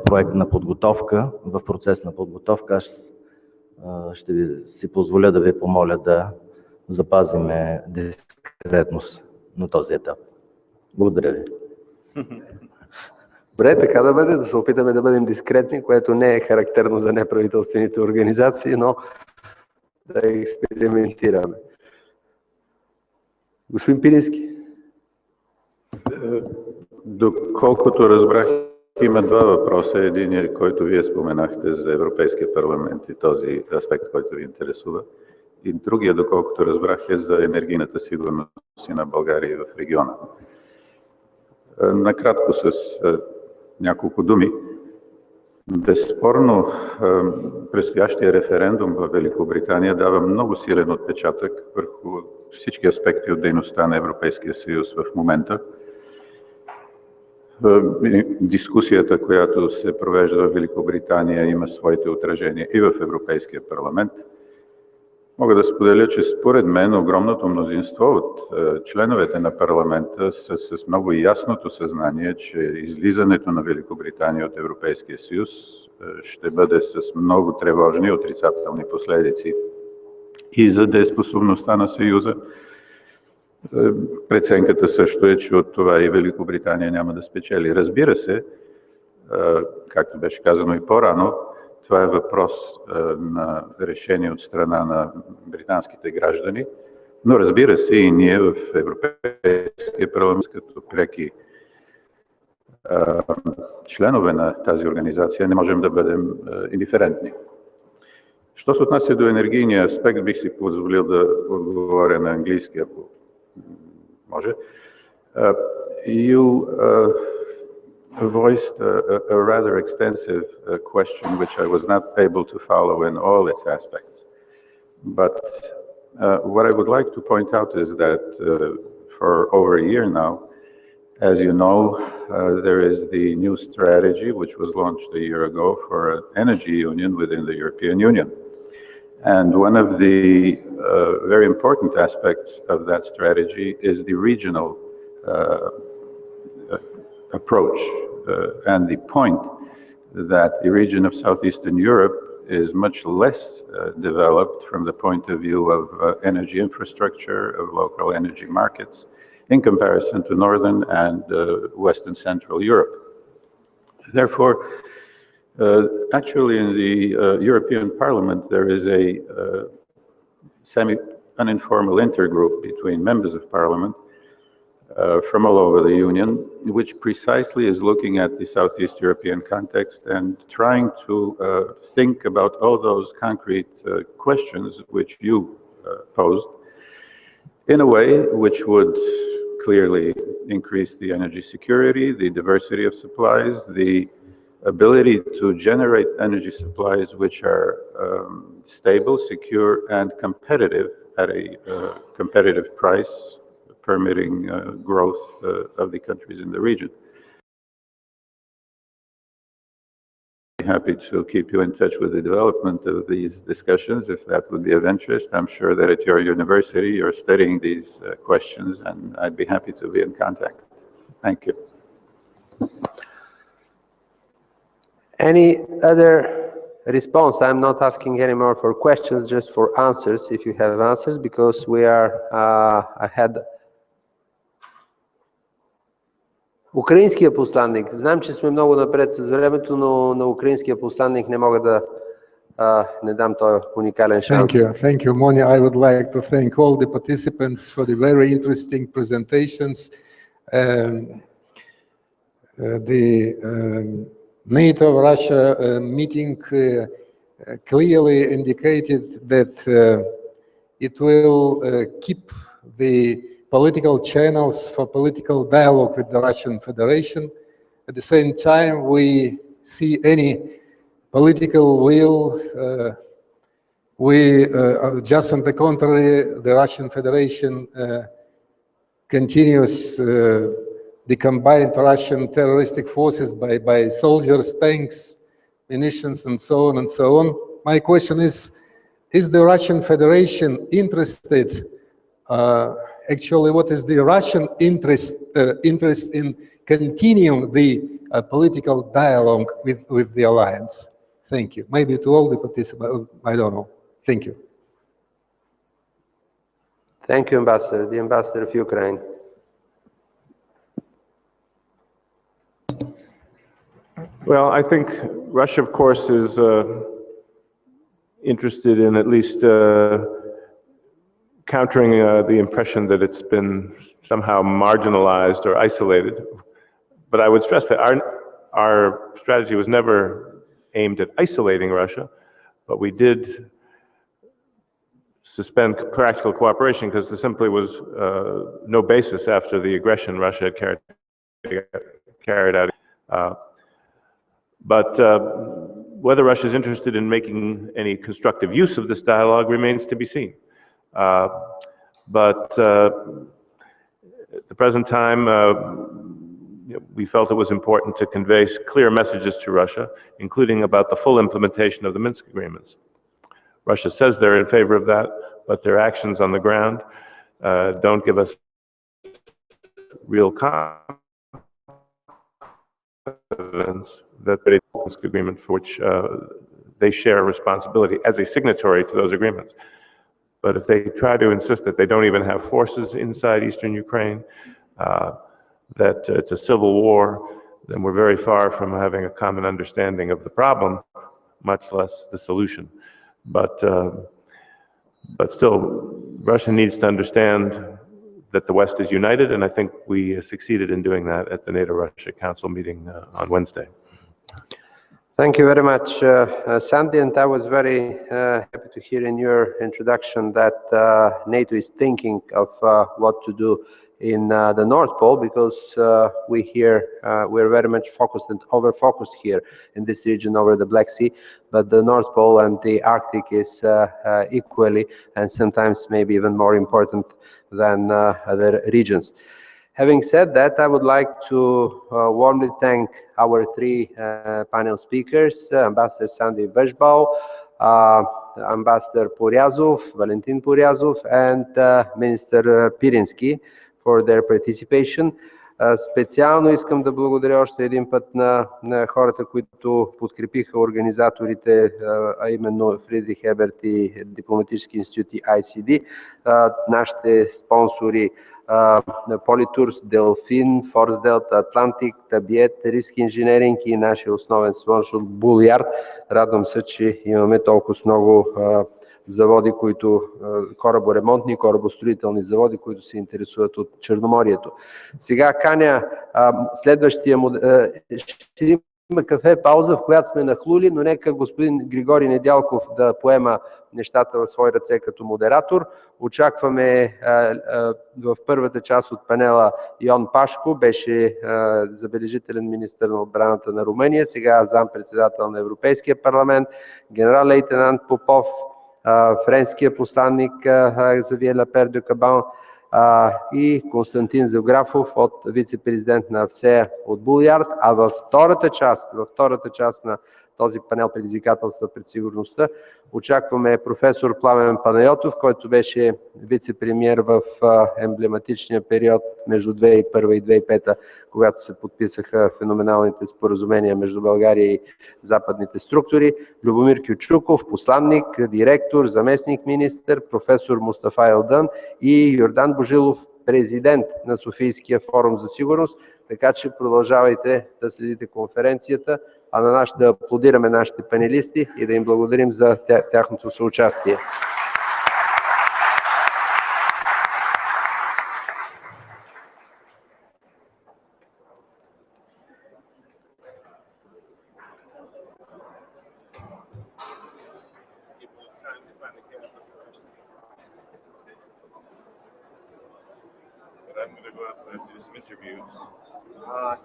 проект на подготовка, в процес на подготовка, аз ще си позволя да ви помоля да запазиме дискретност на този етап. Благодаря ви. Добре, така да бъде, да се опитаме да бъдем дискретни, което не е характерно за неправителствените организации, но да експериментираме. Господин Пирински. Доколкото разбрах, има два въпроса. Единият, който вие споменахте за Европейския парламент и този аспект, който ви интересува. И другия, доколкото разбрах, е за енергийната сигурност на България в региона. Накратко с няколко думи. Безспорно, предстоящия референдум в Великобритания дава много силен отпечатък върху всички аспекти от дейността на Европейския съюз в момента. Дискусията, която се провежда в Великобритания, има своите отражения и в Европейския парламент. Мога да споделя, че според мен огромното мнозинство от членовете на парламента са с много ясното съзнание, че излизането на Великобритания от Европейския съюз ще бъде с много тревожни и отрицателни последици и за дееспособността на съюза. Преценката също е, че от това и Великобритания няма да спечели. Разбира се, както беше казано и по-рано, това е въпрос на решение от страна на британските граждани, но разбира се и ние в Европейския парламент като преки членове на тази организация не можем да бъдем индиферентни. Що се отнася до енергийния аспект, бих си позволил да отговоря на английски, ако може. You voiced a rather extensive question, which I was not able to follow in all its aspects. But what I would like to point out is that for over a year now, as you know, there is the new strategy, which was launched a year ago for an energy union within the European Union. And one of the very important aspects of that strategy is the regional approach. And the point that the region of Southeastern Europe is much less developed from the point of view of energy infrastructure, of local energy markets, in comparison to Northern and Western Central Europe. Therefore, actually in the European Parliament, there is a semi-uninformal intergroup between members of Parliament from all over the Union, which precisely is looking at the Southeast European context and trying to think about all those concrete questions which you posed in a way which would clearly increase the energy security, the diversity of supplies, the ability to generate energy supplies which are stable, secure, and competitive at a competitive price, permitting growth of the countries in the region. I'm happy to keep you in touch with the development of these discussions if that would be of interest. I'm sure that at your university you're studying these questions, and I'd be happy to be in contact. Thank you. Any other response? I'm not asking anymore for questions, just for answers, if you have answers, because we are ahead. Украинския посланник. Знам, че сме много напред с времето, но на украинския посланник не мога да не дам този уникален шанс. Thank you, Moni. I would like to thank all the participants for the very interesting presentations. The NATO-Russia meeting clearly indicated that it will keep the political channels for political dialogue with the Russian Federation. At the same time, we see any political will. Just on the contrary, the Russian Federation continues the combined Russian terroristic forces by soldiers, tanks, munitions, and so on and so on. My question is the Russian Federation interested? Actually, what is the Russian interest in continuing the political dialogue with the alliance? Thank you. Maybe to all the participants, I don't know. Thank you. Thank you, Ambassador. The Ambassador of Ukraine. Well, I think Russia, of course, is interested in at least countering the impression that it's been somehow marginalized or isolated. But I would stress that our strategy was never aimed at isolating Russia, but we did suspend practical cooperation because there simply was no basis after the aggression Russia had carried out. But whether Russia is interested in making any constructive use of this dialogue remains to be seen. But at the present time, we felt it was important to convey clear messages to Russia, including about the full implementation of the Minsk agreements. Russia says they're in favor of that, but their actions on the ground don't give us real confidence that the Minsk agreement, for which they share responsibility as a signatory to those agreements. But if they try to insist that they don't even have forces inside eastern Ukraine, that it's a civil war, then we're very far from having a common understanding of the problem, much less the solution. But still, Russia needs to understand that the West is united, and I think we succeeded in doing that at the NATO-Russia Council meeting on Wednesday. Thank you very much, Sandy, and I was very happy to hear in your introduction that NATO is thinking of what to do in the North Pole, because we're very much focused and over-focused here in this region over the Black Sea, but the North Pole and the Arctic is equally and sometimes maybe even more important than other regions. Having said that, I would like to warmly thank our three panel speakers, Ambassador Sandy Vežbau, Ambassador Poryazov, Valentin Poryazov, and Minister Пирински for their participation. Специално искам да благодаря още един път на хората, които подкрепиха организаторите, а именно Фридрих Еберт и Дипломатически институт и ACB, нашите спонсори Политурс, Делфин, Форс Делта, Атлантик, Табиет, Риск Инженеринг и нашия основен спонсор Булярд. Радвам се, че имаме толкова много заводи, които кораборемонтни, корабостроителни заводи, които се интересуват от Черноморието. Сега каня следващия ще има кафе пауза, в която сме нахлули, но нека господин Григорий Недялков да поема нещата в свои ръце като модератор. Очакваме в първата част от панела Йон Пашко, беше забележителен министър на отбраната на Румъния, сега заместник-председател на Европейския парламент, генерал-лейтенант Попов, френския посланник Xavier Lapère de Caban и Константин Зелграфов от вице-президент на ВСЕА от Булярд, а във втората част на този панел предизвикателства пред сигурността очакваме професор Пламен Панайотов, който беше вице-премиер в емблематичния период между 2001 и 2005, когато се подписаха феноменалните споразумения между България и западните структури, Любомир Кючуков, посланник, директор, заместник-министър, професор Мустафа Елдън и Йордан Божилов, президент на Софийския форум за сигурност. Така че продължавайте да следите конференцията, а да аплодираме нашите панелисти и да им благодарим за тяхното съучастие.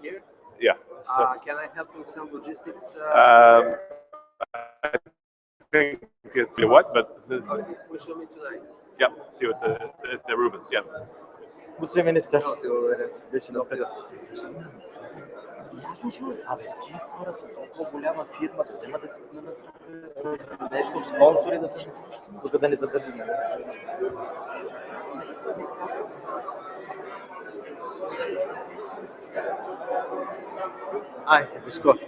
Here? Yeah. So, can I help with some logistics? I think it's what, but We show me tonight. yeah, see what the Rubens, yeah. Господин министър, Беше много приятно. ясно, че тия хора са толкова голяма фирма, да вземат да се снимат нещо от спонсори, да също тук да не задържим. Айде, до скоро.